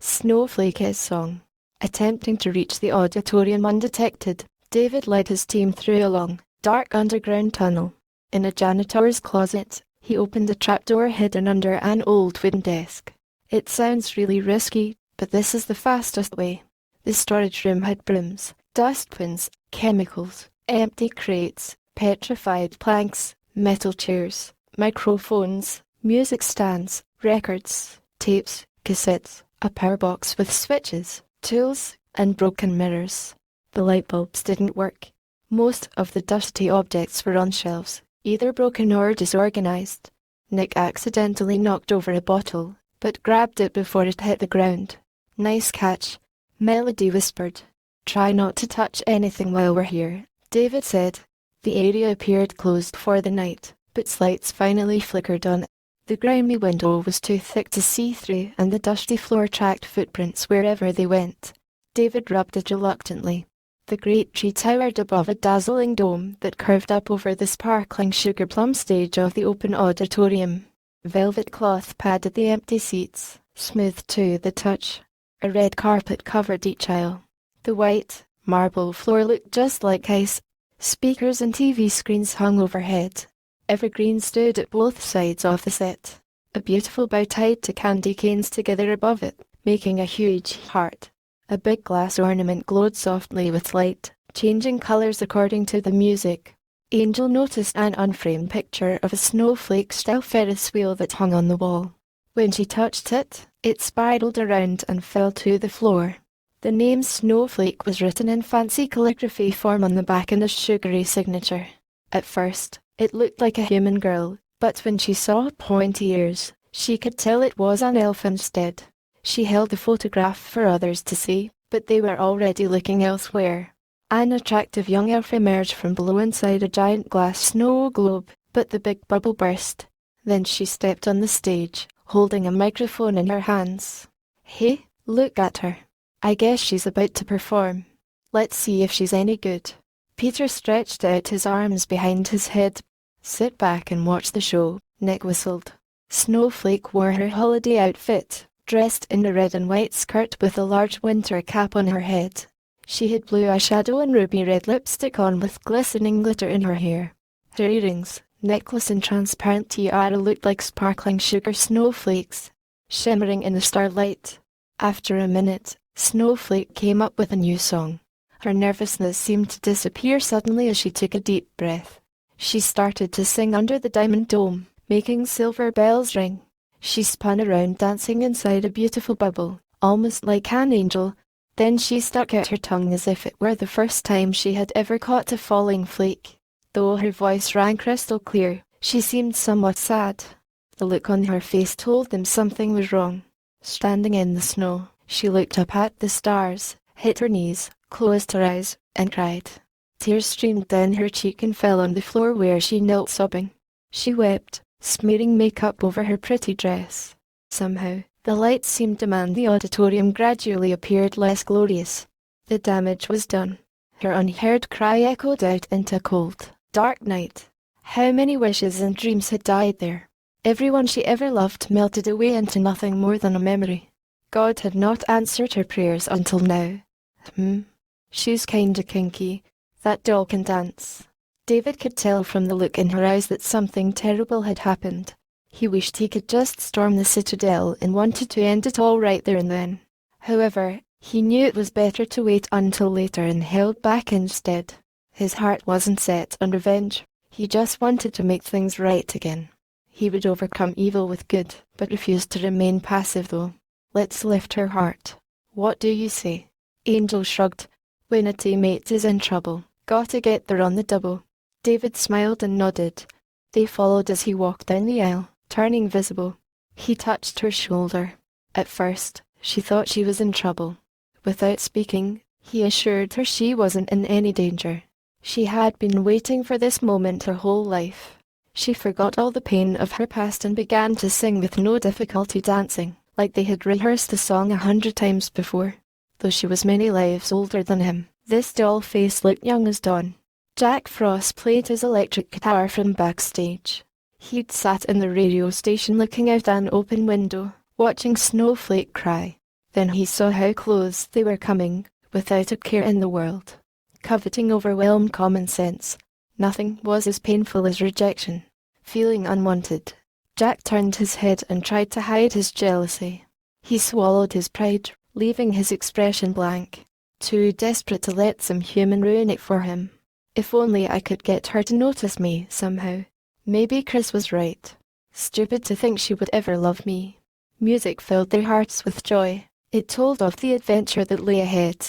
Snowflake's song. Attempting to reach the auditorium undetected, David led his team through a long, dark underground tunnel. In a janitor's closet, he opened a trapdoor hidden under an old wooden desk. It sounds really risky, but this is the fastest way. The storage room had brooms, dustbins, chemicals, empty crates, petrified planks, metal chairs, microphones, music stands, records, tapes, cassettes, a power box with switches, tools, and broken mirrors. The light bulbs didn't work. Most of the dusty objects were on shelves, either broken or disorganized. Nick accidentally knocked over a bottle, but grabbed it before it hit the ground. Nice catch, Melody whispered. Try not to touch anything while we're here, David said. The area appeared closed for the night, but lights finally flickered on. The grimy window was too thick to see through and the dusty floor tracked footprints wherever they went. David rubbed it reluctantly. The great tree towered above a dazzling dome that curved up over the sparkling sugar plum stage of the open auditorium. Velvet cloth padded the empty seats, smooth to the touch. A red carpet covered each aisle. The white, marble floor looked just like ice. Speakers and TV screens hung overhead. Evergreen stood at both sides of the set. A beautiful bow tied to candy canes together above it, making a huge heart. A big glass ornament glowed softly with light, changing colors according to the music. Angel noticed an unframed picture of a snowflake-style Ferris wheel that hung on the wall. When she touched it, it spiraled around and fell to the floor. The name Snowflake was written in fancy calligraphy form on the back in a sugary signature. At first, it looked like a human girl, but when she saw pointy ears, she could tell it was an elf instead. She held the photograph for others to see, but they were already looking elsewhere. An attractive young elf emerged from below inside a giant glass snow globe, but the big bubble burst. Then she stepped on the stage, holding a microphone in her hands. Hey, look at her. I guess she's about to perform. Let's see if she's any good. Peter stretched out his arms behind his head. Sit back and watch the show, Nick whistled. Snowflake wore her holiday outfit, dressed in a red and white skirt with a large winter cap on her head. She had blue eyeshadow and ruby red lipstick on with glistening glitter in her hair. Her earrings, necklace and transparent tiara looked like sparkling sugar snowflakes, shimmering in the starlight. After a minute, Snowflake came up with a new song. Her nervousness seemed to disappear suddenly as she took a deep breath. She started to sing Under the Diamond Dome, making silver bells ring. She spun around, dancing inside a beautiful bubble, almost like an angel. Then she stuck out her tongue as if it were the first time she had ever caught a falling flake. Though her voice rang crystal clear, she seemed somewhat sad. The look on her face told them something was wrong. Standing in the snow, she looked up at the stars, hit her knees, closed her eyes, and cried. Tears streamed down her cheek and fell on the floor where she knelt sobbing. She wept, smearing makeup over her pretty dress. Somehow, the lights seemed to man the auditorium gradually appeared less glorious. The damage was done. Her unheard cry echoed out into a cold, dark night. How many wishes and dreams had died there? Everyone she ever loved melted away into nothing more than a memory. God had not answered her prayers until now. She's kinda kinky. That doll can dance. David could tell from the look in her eyes that something terrible had happened. He wished he could just storm the citadel and wanted to end it all right there and then. However, he knew it was better to wait until later and held back instead. His heart wasn't set on revenge. He just wanted to make things right again. He would overcome evil with good, but refused to remain passive though. Let's lift her heart. What do you say? Angel shrugged. When a teammate is in trouble, gotta get there on the double. David smiled and nodded. They followed as he walked down the aisle, turning visible. He touched her shoulder. At first, she thought she was in trouble. Without speaking, he assured her she wasn't in any danger. She had been waiting for this moment her whole life. She forgot all the pain of her past and began to sing with no difficulty, dancing, like they had rehearsed the song 100 times before. Though she was many lives older than him, this doll face looked young as dawn. Jack Frost played his electric guitar from backstage. He'd sat in the radio station looking out an open window, watching Snowflake cry. Then he saw how close they were coming, without a care in the world. Coveting overwhelmed common sense. Nothing was as painful as rejection. Feeling unwanted, Jack turned his head and tried to hide his jealousy. He swallowed his pride, leaving his expression blank, too desperate to let some human ruin it for him. If only I could get her to notice me somehow. Maybe Kris was right. Stupid to think she would ever love me. Music filled their hearts with joy. It told of the adventure that lay ahead.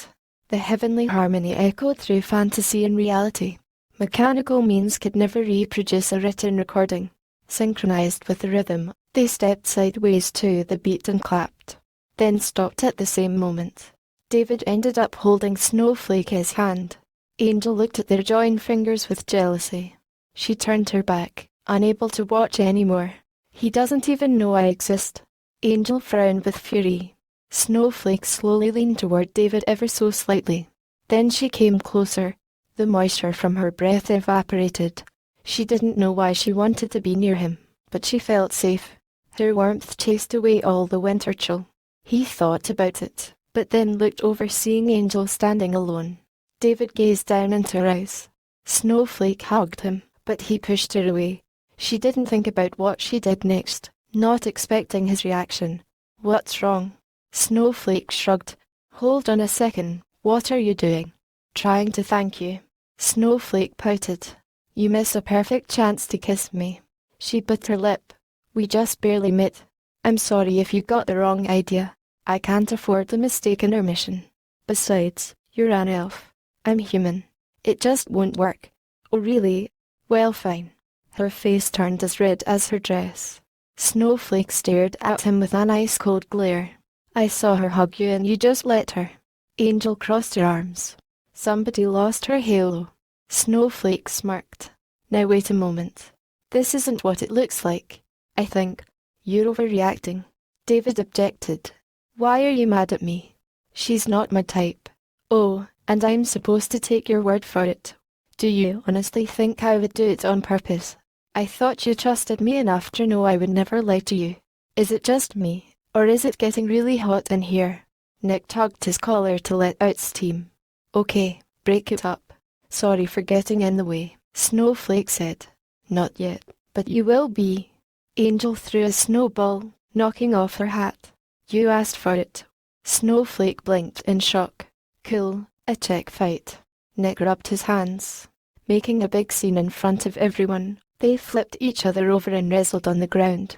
The heavenly harmony echoed through fantasy and reality. Mechanical means could never reproduce a written recording. Synchronized with the rhythm, they stepped sideways to the beat and clapped. Then stopped at the same moment. David ended up holding Snowflake's hand. Angel looked at their joined fingers with jealousy. She turned her back, unable to watch anymore. He doesn't even know I exist. Angel frowned with fury. Snowflake slowly leaned toward David ever so slightly. Then she came closer. The moisture from her breath evaporated. She didn't know why she wanted to be near him, but she felt safe. Her warmth chased away all the winter chill. He thought about it, but then looked over, seeing Angel standing alone. David gazed down into her eyes. Snowflake hugged him, but he pushed her away. She didn't think about what she did next, not expecting his reaction. What's wrong? Snowflake shrugged. Hold on a second, what are you doing? Trying to thank you. Snowflake pouted. You miss a perfect chance to kiss me. She bit her lip. We just barely met. I'm sorry if you got the wrong idea. I can't afford the mistake in our mission. Besides, you're an elf. I'm human. It just won't work. Oh really? Well fine. Her face turned as red as her dress. Snowflake stared at him with an ice-cold glare. I saw her hug you and you just let her. Angel crossed her arms. Somebody lost her halo. Snowflake smirked. Now wait a moment. This isn't what it looks like. I think you're overreacting. David objected. Why are you mad at me? She's not my type. Oh, and I'm supposed to take your word for it. Do you honestly think I would do it on purpose? I thought you trusted me enough to know I would never lie to you. Is it just me, or is it getting really hot in here? Nick tugged his collar to let out steam. Okay, break it up. Sorry for getting in the way, Snowflake said. Not yet, but you will be. Angel threw a snowball, knocking off her hat. You asked for it. Snowflake blinked in shock. Cool, a check fight. Nick rubbed his hands. Making a big scene in front of everyone, they flipped each other over and wrestled on the ground.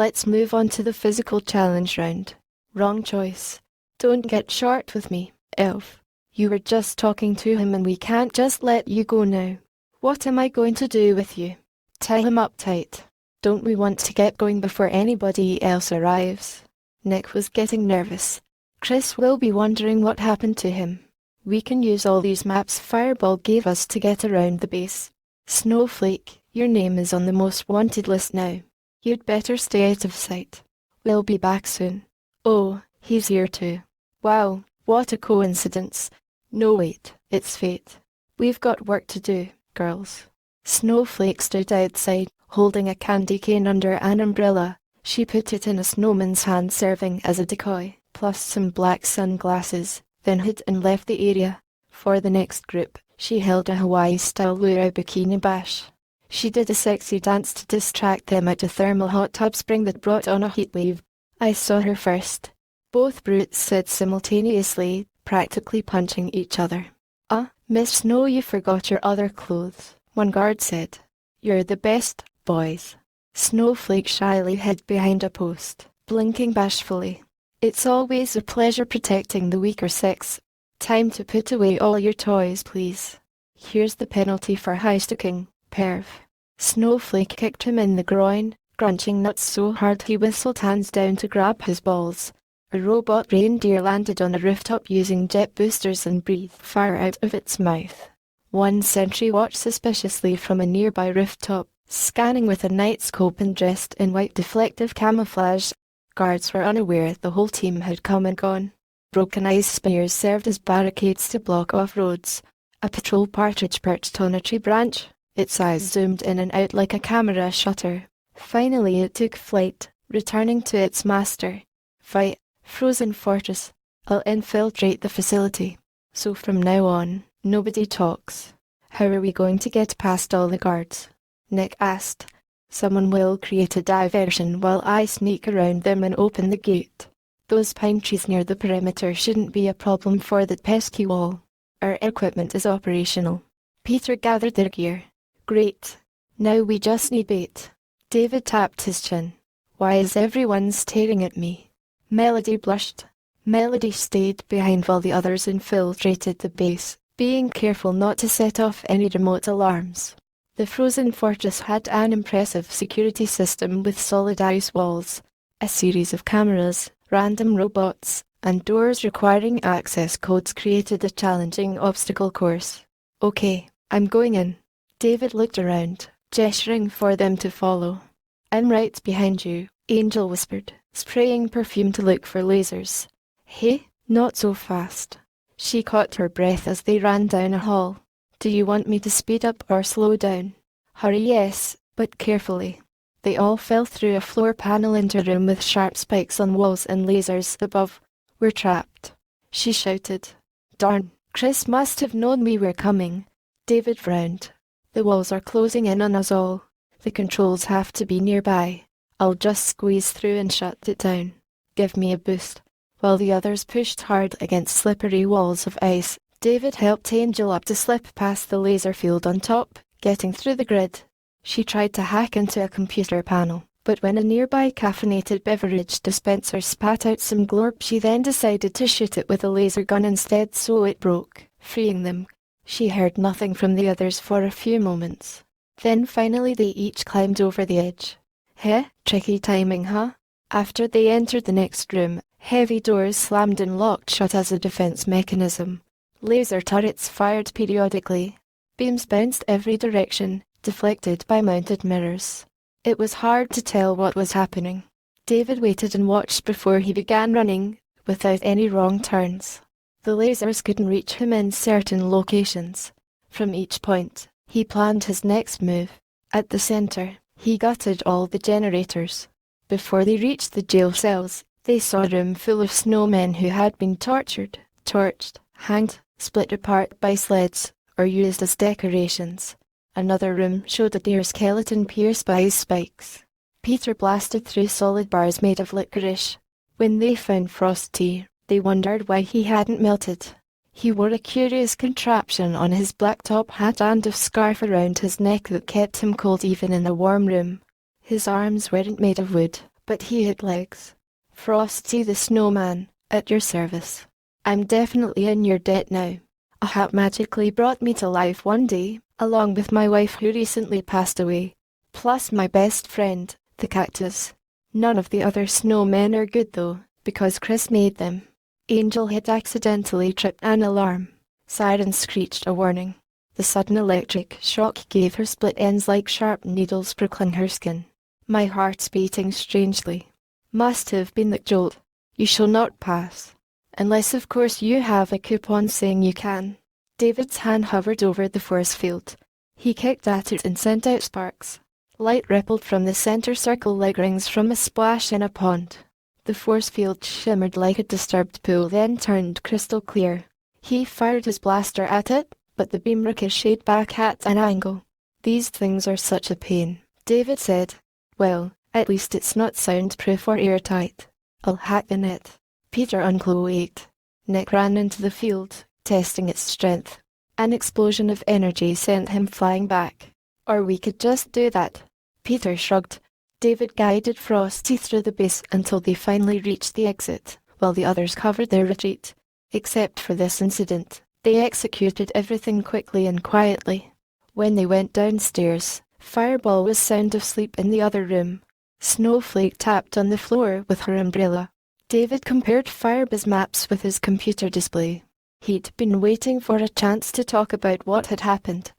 Let's move on to the physical challenge round. Wrong choice. Don't get short with me, elf. You were just talking to him and we can't just let you go now. What am I going to do with you? Tie him up tight. Don't we want to get going before anybody else arrives? Nick was getting nervous. Kris will be wondering what happened to him. We can use all these maps Fireball gave us to get around the base. Snowflake, your name is on the most wanted list now. You'd better stay out of sight. We'll be back soon. Oh, he's here too. Wow, what a coincidence. No wait, it's fate. We've got work to do, girls. Snowflake stood outside, holding a candy cane under an umbrella. She put it in a snowman's hand serving as a decoy, plus some black sunglasses, then hid and left the area. For the next group, she held a Hawaii-style luau bikini bash. She did a sexy dance to distract them at a thermal hot tub spring that brought on a heat wave. I saw her first. Both brutes said simultaneously, practically punching each other. Miss Snow, you forgot your other clothes, one guard said. You're the best, boys. Snowflake shyly hid behind a post, blinking bashfully. It's always a pleasure protecting the weaker sex. Time to put away all your toys, please. Here's the penalty for high-sticking, perv. Snowflake kicked him in the groin, crunching nuts so hard he whistled hands down to grab his balls. A robot reindeer landed on a rooftop using jet boosters and breathed fire out of its mouth. One sentry watched suspiciously from a nearby rooftop, scanning with a night scope and dressed in white deflective camouflage. Guards were unaware the whole team had come and gone. Broken ice spears served as barricades to block off roads. A patrol partridge perched on a tree branch, its eyes zoomed in and out like a camera shutter. Finally it took flight, returning to its master. Fight, Frozen Fortress. I'll infiltrate the facility. So from now on, nobody talks. How are we going to get past all the guards? Nick asked. Someone will create a diversion while I sneak around them and open the gate. Those pine trees near the perimeter shouldn't be a problem for the pesky wall. Our equipment is operational. Peter gathered their gear. Great. Now we just need bait. David tapped his chin. Why is everyone staring at me? Melody blushed. Melody stayed behind while the others infiltrated the base, being careful not to set off any remote alarms. The Frozen Fortress had an impressive security system with solid ice walls, a series of cameras, random robots, and doors requiring access codes created a challenging obstacle course. Okay, I'm going in. David looked around, gesturing for them to follow. I'm right behind you, Angel whispered, spraying perfume to look for lasers. Hey, not so fast. She caught her breath as they ran down a hall. Do you want me to speed up or slow down? Hurry, yes, but carefully. They all fell through a floor panel into a room with sharp spikes on walls and lasers above. We're trapped, she shouted. Darn, Kris must have known we were coming. David frowned. The walls are closing in on us all. The controls have to be nearby. I'll just squeeze through and shut it down. Give me a boost. While the others pushed hard against slippery walls of ice, David helped Angel up to slip past the laser field on top, getting through the grid. She tried to hack into a computer panel, but when a nearby caffeinated beverage dispenser spat out some glorp, she then decided to shoot it with a laser gun instead, so it broke, freeing them. She heard nothing from the others for a few moments. Then finally they each climbed over the edge. Tricky timing, huh? After they entered the next room, heavy doors slammed and locked shut as a defense mechanism. Laser turrets fired periodically. Beams bounced every direction, deflected by mounted mirrors. It was hard to tell what was happening. David waited and watched before he began running, without any wrong turns. The lasers couldn't reach him in certain locations. From each point, he planned his next move. At the center, he gutted all the generators. Before they reached the jail cells, they saw a room full of snowmen who had been tortured, torched, hanged, split apart by sleds, or used as decorations. Another room showed a deer skeleton pierced by ice spikes. Peter blasted through solid bars made of licorice. When they found Frosty, they wondered why he hadn't melted. He wore a curious contraption on his black top hat and a scarf around his neck that kept him cold even in a warm room. His arms weren't made of wood, but he had legs. Frosty the Snowman, at your service. I'm definitely in your debt now. A hat magically brought me to life one day, along with my wife who recently passed away. Plus my best friend, the cactus. None of the other snowmen are good though, because Kris made them. Angel had accidentally tripped an alarm. Sirens screeched a warning. The sudden electric shock gave her split ends like sharp needles prickling her skin. My heart's beating strangely. Must have been the jolt. You shall not pass. Unless of course you have a coupon saying you can. David's hand hovered over the force field. He kicked at it and sent out sparks. Light rippled from the center circle like rings from a splash in a pond. The force field shimmered like a disturbed pool then turned crystal clear. He fired his blaster at it, but the beam ricocheted back at an angle. These things are such a pain, David said. Well, at least it's not soundproof or airtight. I'll hack the net. Peter uncloaked. Nick ran into the field, testing its strength. An explosion of energy sent him flying back. Or we could just do that. Peter shrugged. David guided Frosty through the base until they finally reached the exit, while the others covered their retreat. Except for this incident, they executed everything quickly and quietly. When they went downstairs, Fireball was sound asleep in the other room. Snowflake tapped on the floor with her umbrella. David compared Fireball's maps with his computer display. He'd been waiting for a chance to talk about what had happened.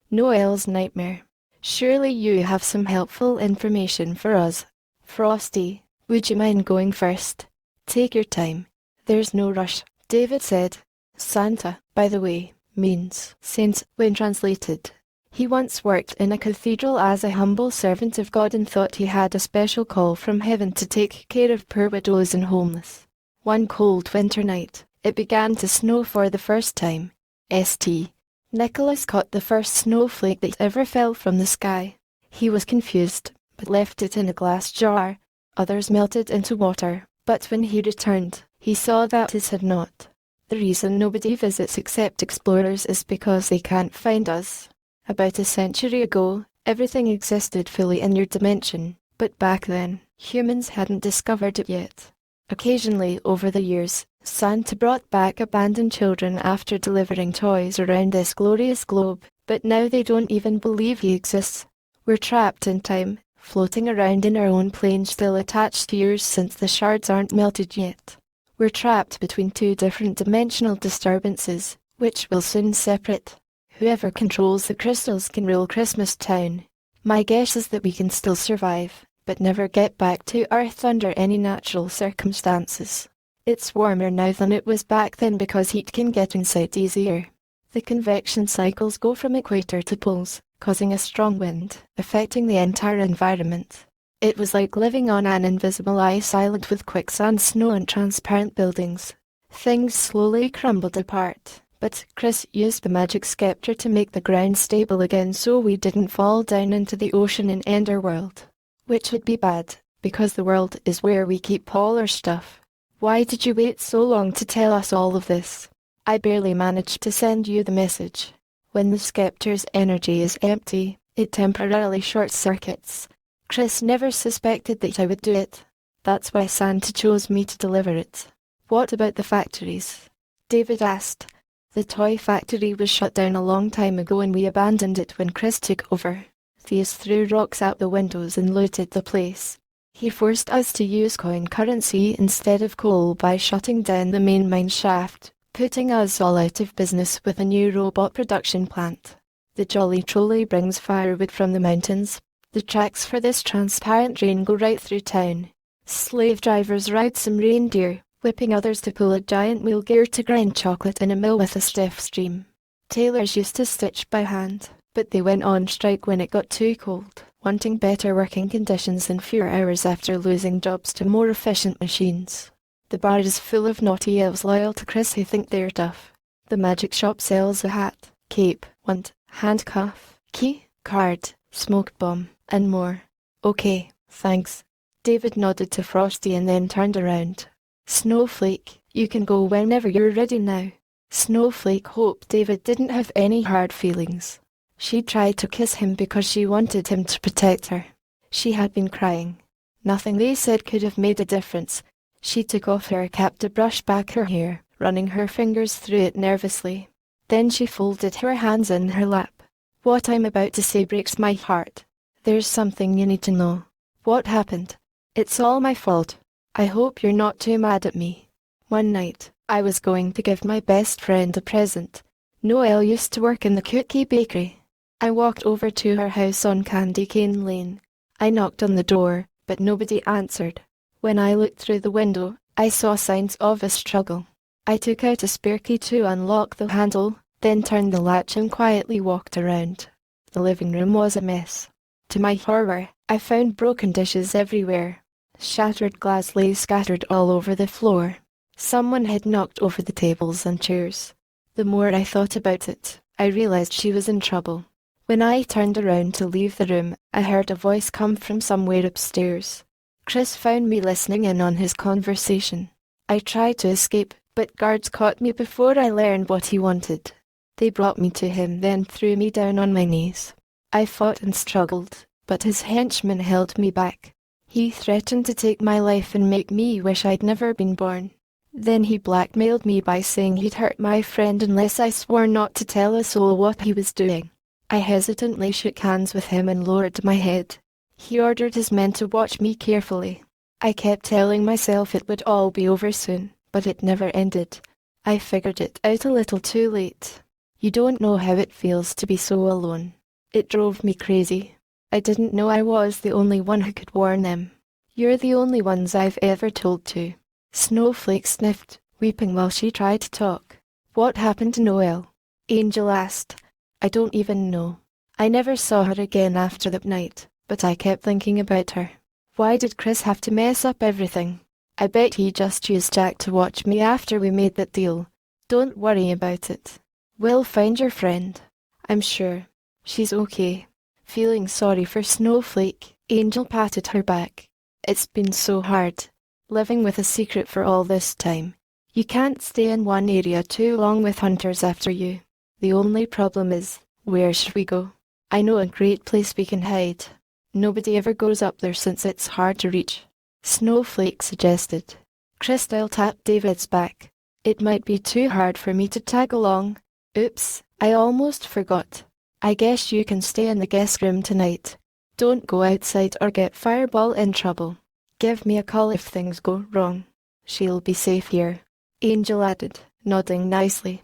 Noel's nightmare. Surely you have some helpful information for us. Frosty, would you mind going first? Take your time. There's no rush, David said. Santa, by the way, means saint when translated. He once worked in a cathedral as a humble servant of God and thought he had a special call from heaven to take care of poor widows and homeless. One cold winter night, it began to snow for the first time. St. Nicholas caught the first snowflake that ever fell from the sky. He was confused, but left it in a glass jar. Others melted into water, but when he returned, he saw that his had not. The reason nobody visits except explorers is because they can't find us. About a century ago, everything existed fully in your dimension, but back then, humans hadn't discovered it yet. Occasionally over the years, Santa brought back abandoned children after delivering toys around this glorious globe, but now they don't even believe he exists. We're trapped in time, floating around in our own plane still attached to yours since the shards aren't melted yet. We're trapped between two different dimensional disturbances, which will soon separate. Whoever controls the crystals can rule Christmas Town. My guess is that we can still survive, but never get back to Earth under any natural circumstances. It's warmer now than it was back then because heat can get inside easier. The convection cycles go from equator to poles, causing a strong wind, affecting the entire environment. It was like living on an invisible ice island with quicksand, snow and transparent buildings. Things slowly crumbled apart, but Kris used the magic scepter to make the ground stable again so we didn't fall down into the ocean in Enderworld. Which would be bad, because the world is where we keep all our stuff. Why did you wait so long to tell us all of this? I barely managed to send you the message. When the scepter's energy is empty, it temporarily short-circuits. Kris never suspected that I would do it. That's why Santa chose me to deliver it. What about the factories? David asked. The toy factory was shut down a long time ago and we abandoned it when Kris took over. Thieves threw rocks out the windows and looted the place. He forced us to use coin currency instead of coal by shutting down the main mine shaft, putting us all out of business with a new robot production plant. The Jolly Trolley brings firewood from the mountains. The tracks for this transparent train go right through town. Slave drivers ride some reindeer, whipping others to pull a giant wheel gear to grind chocolate in a mill with a stiff stream. Tailors used to stitch by hand, but they went on strike when it got too cold, wanting better working conditions and fewer hours after losing jobs to more efficient machines. The bar is full of naughty elves loyal to Kris who think they're tough. The magic shop sells a hat, cape, wand, handcuff, key, card, smoke bomb, and more. Okay, thanks. David nodded to Frosty and then turned around. Snowflake, you can go whenever you're ready now. Snowflake hoped David didn't have any hard feelings. She tried to kiss him because she wanted him to protect her. She had been crying. Nothing they said could have made a difference. She took off her cap to brush back her hair, running her fingers through it nervously. Then she folded her hands in her lap. What I'm about to say breaks my heart. There's something you need to know. What happened? It's all my fault. I hope you're not too mad at me. One night, I was going to give my best friend a present. Noelle used to work in the cookie bakery. I walked over to her house on Candy Cane Lane. I knocked on the door, but nobody answered. When I looked through the window, I saw signs of a struggle. I took out a spare key to unlock the handle, then turned the latch and quietly walked around. The living room was a mess. To my horror, I found broken dishes everywhere. Shattered glass lay scattered all over the floor. Someone had knocked over the tables and chairs. The more I thought about it, I realized she was in trouble. When I turned around to leave the room, I heard a voice come from somewhere upstairs. Kris found me listening in on his conversation. I tried to escape, but guards caught me before I learned what he wanted. They brought me to him, then threw me down on my knees. I fought and struggled, but his henchman held me back. He threatened to take my life and make me wish I'd never been born. Then he blackmailed me by saying he'd hurt my friend unless I swore not to tell a soul what he was doing. I hesitantly shook hands with him and lowered my head. He ordered his men to watch me carefully. I kept telling myself it would all be over soon, but it never ended. I figured it out a little too late. You don't know how it feels to be so alone. It drove me crazy. I didn't know I was the only one who could warn them. You're the only ones I've ever told to. Snowflake sniffed, weeping while she tried to talk. What happened to Noelle? Angel asked. I don't even know. I never saw her again after that night, but I kept thinking about her. Why did Kris have to mess up everything? I bet he just used Jack to watch me after we made that deal. Don't worry about it. We'll find your friend. I'm sure. She's okay. Feeling sorry for Snowflake, Angel patted her back. It's been so hard, living with a secret for all this time. You can't stay in one area too long with hunters after you. The only problem is, where should we go? I know a great place we can hide. Nobody ever goes up there since it's hard to reach. Snowflake suggested. Kris tapped David's back. It might be too hard for me to tag along. Oops, I almost forgot. I guess you can stay in the guest room tonight. Don't go outside or get Fireball in trouble. Give me a call if things go wrong. She'll be safe here. Angel added, nodding nicely.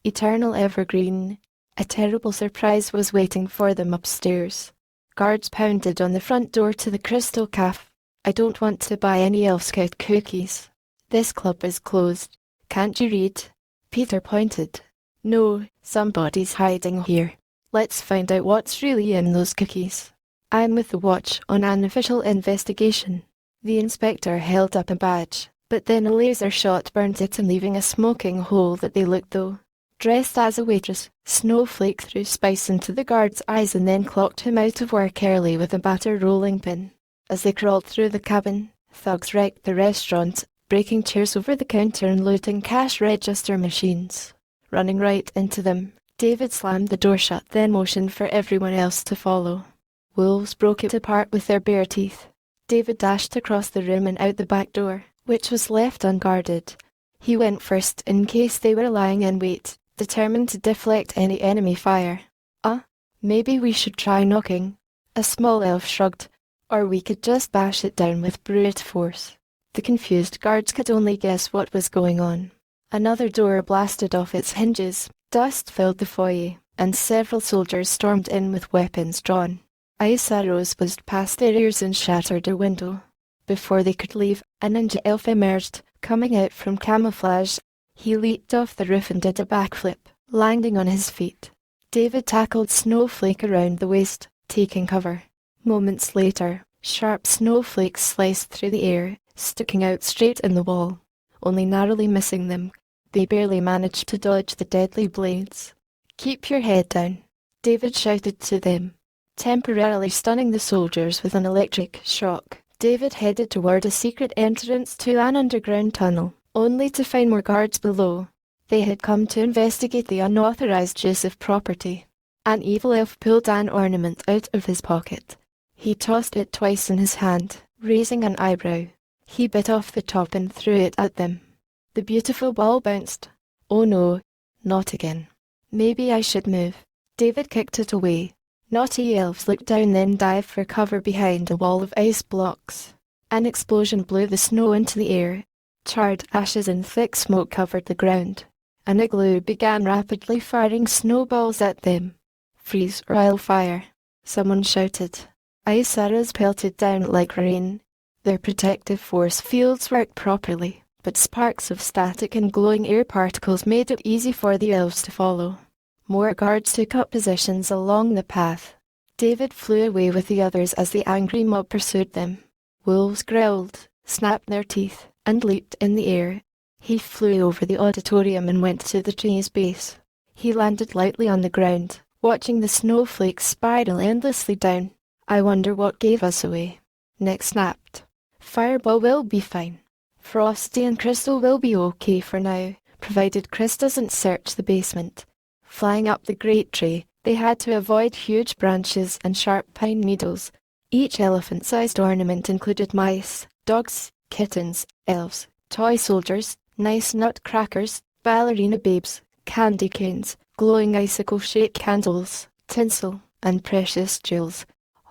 Eternal Evergreen. A terrible surprise was waiting for them upstairs. Guards pounded on the front door to the Crystal Cafe. I don't want to buy any Elf Scout cookies. This club is closed. Can't you read? Peter pointed. No, somebody's hiding here. Let's find out what's really in those cookies. I'm with the Watch on an official investigation. The inspector held up a badge, but then a laser shot burnt it and leaving a smoking hole that they looked through. Dressed as a waitress, Snowflake threw spice into the guard's eyes and then clocked him out of work early with a batter rolling pin. As they crawled through the cabin, thugs wrecked the restaurant, breaking chairs over the counter and looting cash register machines. Running right into them, David slammed the door shut, then motioned for everyone else to follow. Wolves broke it apart with their bare teeth. David dashed across the room and out the back door, which was left unguarded. He went first in case they were lying in wait, determined to deflect any enemy fire. Maybe we should try knocking. A small elf shrugged. Or we could just bash it down with brute force. The confused guards could only guess what was going on. Another door blasted off its hinges, dust filled the foyer, and several soldiers stormed in with weapons drawn. Ice arrows buzzed past their ears and shattered a window. Before they could leave, a ninja elf emerged, coming out from camouflage. He leaped off the roof and did a backflip, landing on his feet. David tackled Snowflake around the waist, taking cover. Moments later, sharp snowflakes sliced through the air, sticking out straight in the wall, only narrowly missing them. They barely managed to dodge the deadly blades. Keep your head down, David shouted to them. Temporarily stunning the soldiers with an electric shock, David headed toward a secret entrance to an underground tunnel, only to find more guards below. They had come to investigate the unauthorized use of property. An evil elf pulled an ornament out of his pocket. He tossed it twice in his hand, raising an eyebrow. He bit off the top and threw it at them. The beautiful ball bounced. Oh no, not again. Maybe I should move. David kicked it away. Naughty elves looked down, then dived for cover behind a wall of ice blocks. An explosion blew the snow into the air. Charred ashes and thick smoke covered the ground. An igloo began rapidly firing snowballs at them. Freeze or I'll fire, someone shouted. Ice arrows pelted down like rain. Their protective force fields worked properly, but sparks of static and glowing air particles made it easy for the elves to follow. More guards took up positions along the path. David flew away with the others as the angry mob pursued them. Wolves growled, snapped their teeth, and leaped in the air. He flew over the auditorium and went to the tree's base. He landed lightly on the ground, watching the snowflakes spiral endlessly down. I wonder what gave us away. Nick snapped. Fireball will be fine. Frosty and Crystal will be okay for now, provided Kris doesn't search the basement. Flying up the great tree, they had to avoid huge branches and sharp pine needles. Each elephant-sized ornament included mice, dogs, kittens, elves, toy soldiers, nice nutcrackers, ballerina babes, candy canes, glowing icicle-shaped candles, tinsel, and precious jewels.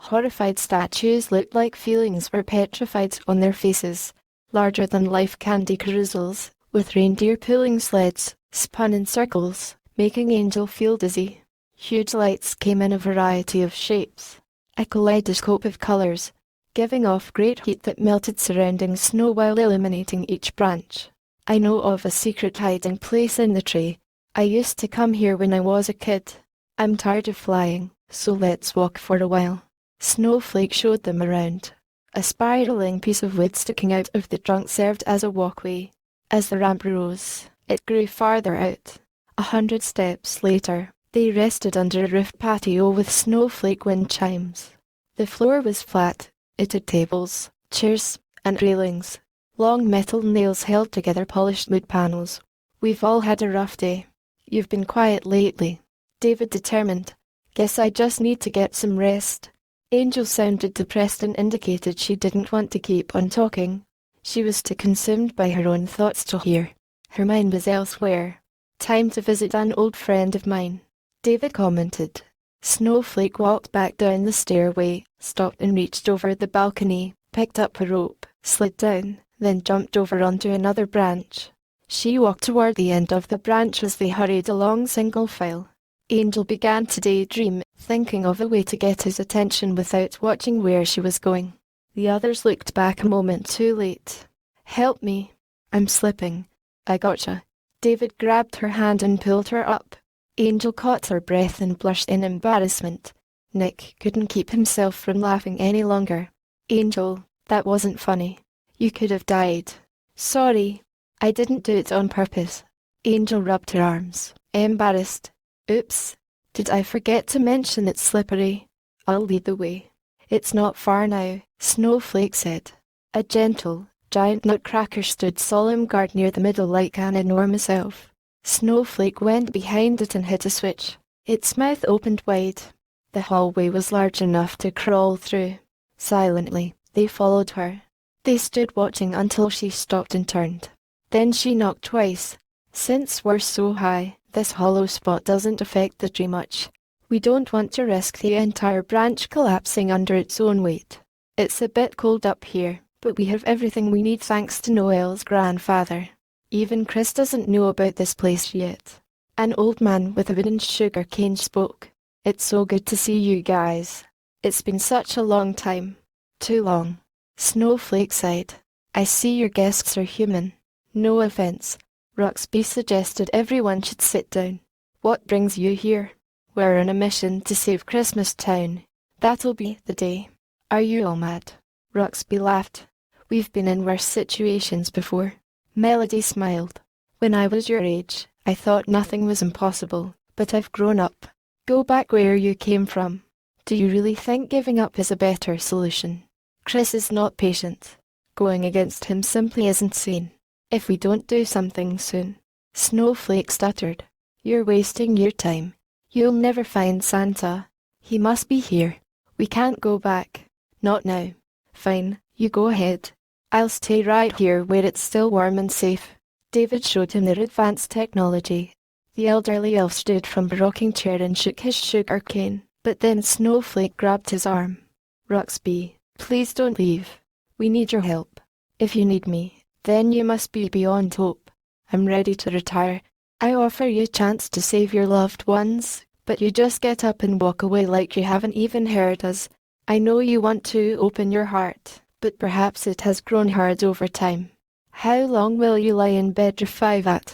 Horrified statues looked like feelings were petrified on their faces. Larger-than-life candy carousels, with reindeer pulling sleds, spun in circles, making Angel feel dizzy. Huge lights came in a variety of shapes, a kaleidoscope of colors, giving off great heat that melted surrounding snow while illuminating each branch. I know of a secret hiding place in the tree. I used to come here when I was a kid. I'm tired of flying, so let's walk for a while. Snowflake showed them around. A spiraling piece of wood sticking out of the trunk served as a walkway. As the ramp rose, it grew farther out. 100 steps later, they rested under a roofed patio with snowflake wind chimes. The floor was flat. It had tables, chairs, and railings. Long metal nails held together polished wood panels. We've all had a rough day. You've been quiet lately. David determined. Guess I just need to get some rest. Angel sounded depressed and indicated she didn't want to keep on talking. She was too consumed by her own thoughts to hear. Her mind was elsewhere. Time to visit an old friend of mine, David commented. Snowflake walked back down the stairway, stopped and reached over the balcony, picked up a rope, slid down, then jumped over onto another branch. She walked toward the end of the branch as they hurried along single file. Angel began to daydream, thinking of a way to get his attention without watching where she was going. The others looked back a moment too late. Help me. I'm slipping. I gotcha. David grabbed her hand and pulled her up. Angel caught her breath and blushed in embarrassment. Nick couldn't keep himself from laughing any longer. Angel, that wasn't funny. You could have died. Sorry. I didn't do it on purpose. Angel rubbed her arms, embarrassed. Oops. Did I forget to mention it's slippery? I'll lead the way. It's not far now, Snowflake said. A gentle, giant nutcracker stood solemn guard near the middle like an enormous elf. Snowflake went behind it and hit a switch. Its mouth opened wide. The hallway was large enough to crawl through. Silently, they followed her. They stood watching until she stopped and turned. Then she knocked twice. Since we're so high, this hollow spot doesn't affect the tree much. We don't want to risk the entire branch collapsing under its own weight. It's a bit cold up here, but we have everything we need thanks to Noel's grandfather. Even Kris doesn't know about this place yet. An old man with a wooden sugar cane spoke. It's so good to see you guys. It's been such a long time. Too long. Snowflake sighed. I see your guests are human. No offense. Roxby suggested everyone should sit down. What brings you here? We're on a mission to save Christmas Town. That'll be the day. Are you all mad? Roxby laughed. We've been in worse situations before. Melody smiled. When I was your age, I thought nothing was impossible, but I've grown up. Go back where you came from. Do you really think giving up is a better solution? Kris is not patient. Going against him simply isn't sane. If we don't do something soon. Snowflake stuttered. You're wasting your time. You'll never find Santa. He must be here. We can't go back. Not now. Fine, you go ahead. I'll stay right here where it's still warm and safe. David showed him their advanced technology. The elderly elf stood from the rocking chair and shook his sugar cane, but then Snowflake grabbed his arm. Ruxby, please don't leave. We need your help. If you need me, then you must be beyond hope. I'm ready to retire. I offer you a chance to save your loved ones, but you just get up and walk away like you haven't even heard us. I know you want to open your heart, but perhaps it has grown hard over time. How long will you lie in bed or 5 at?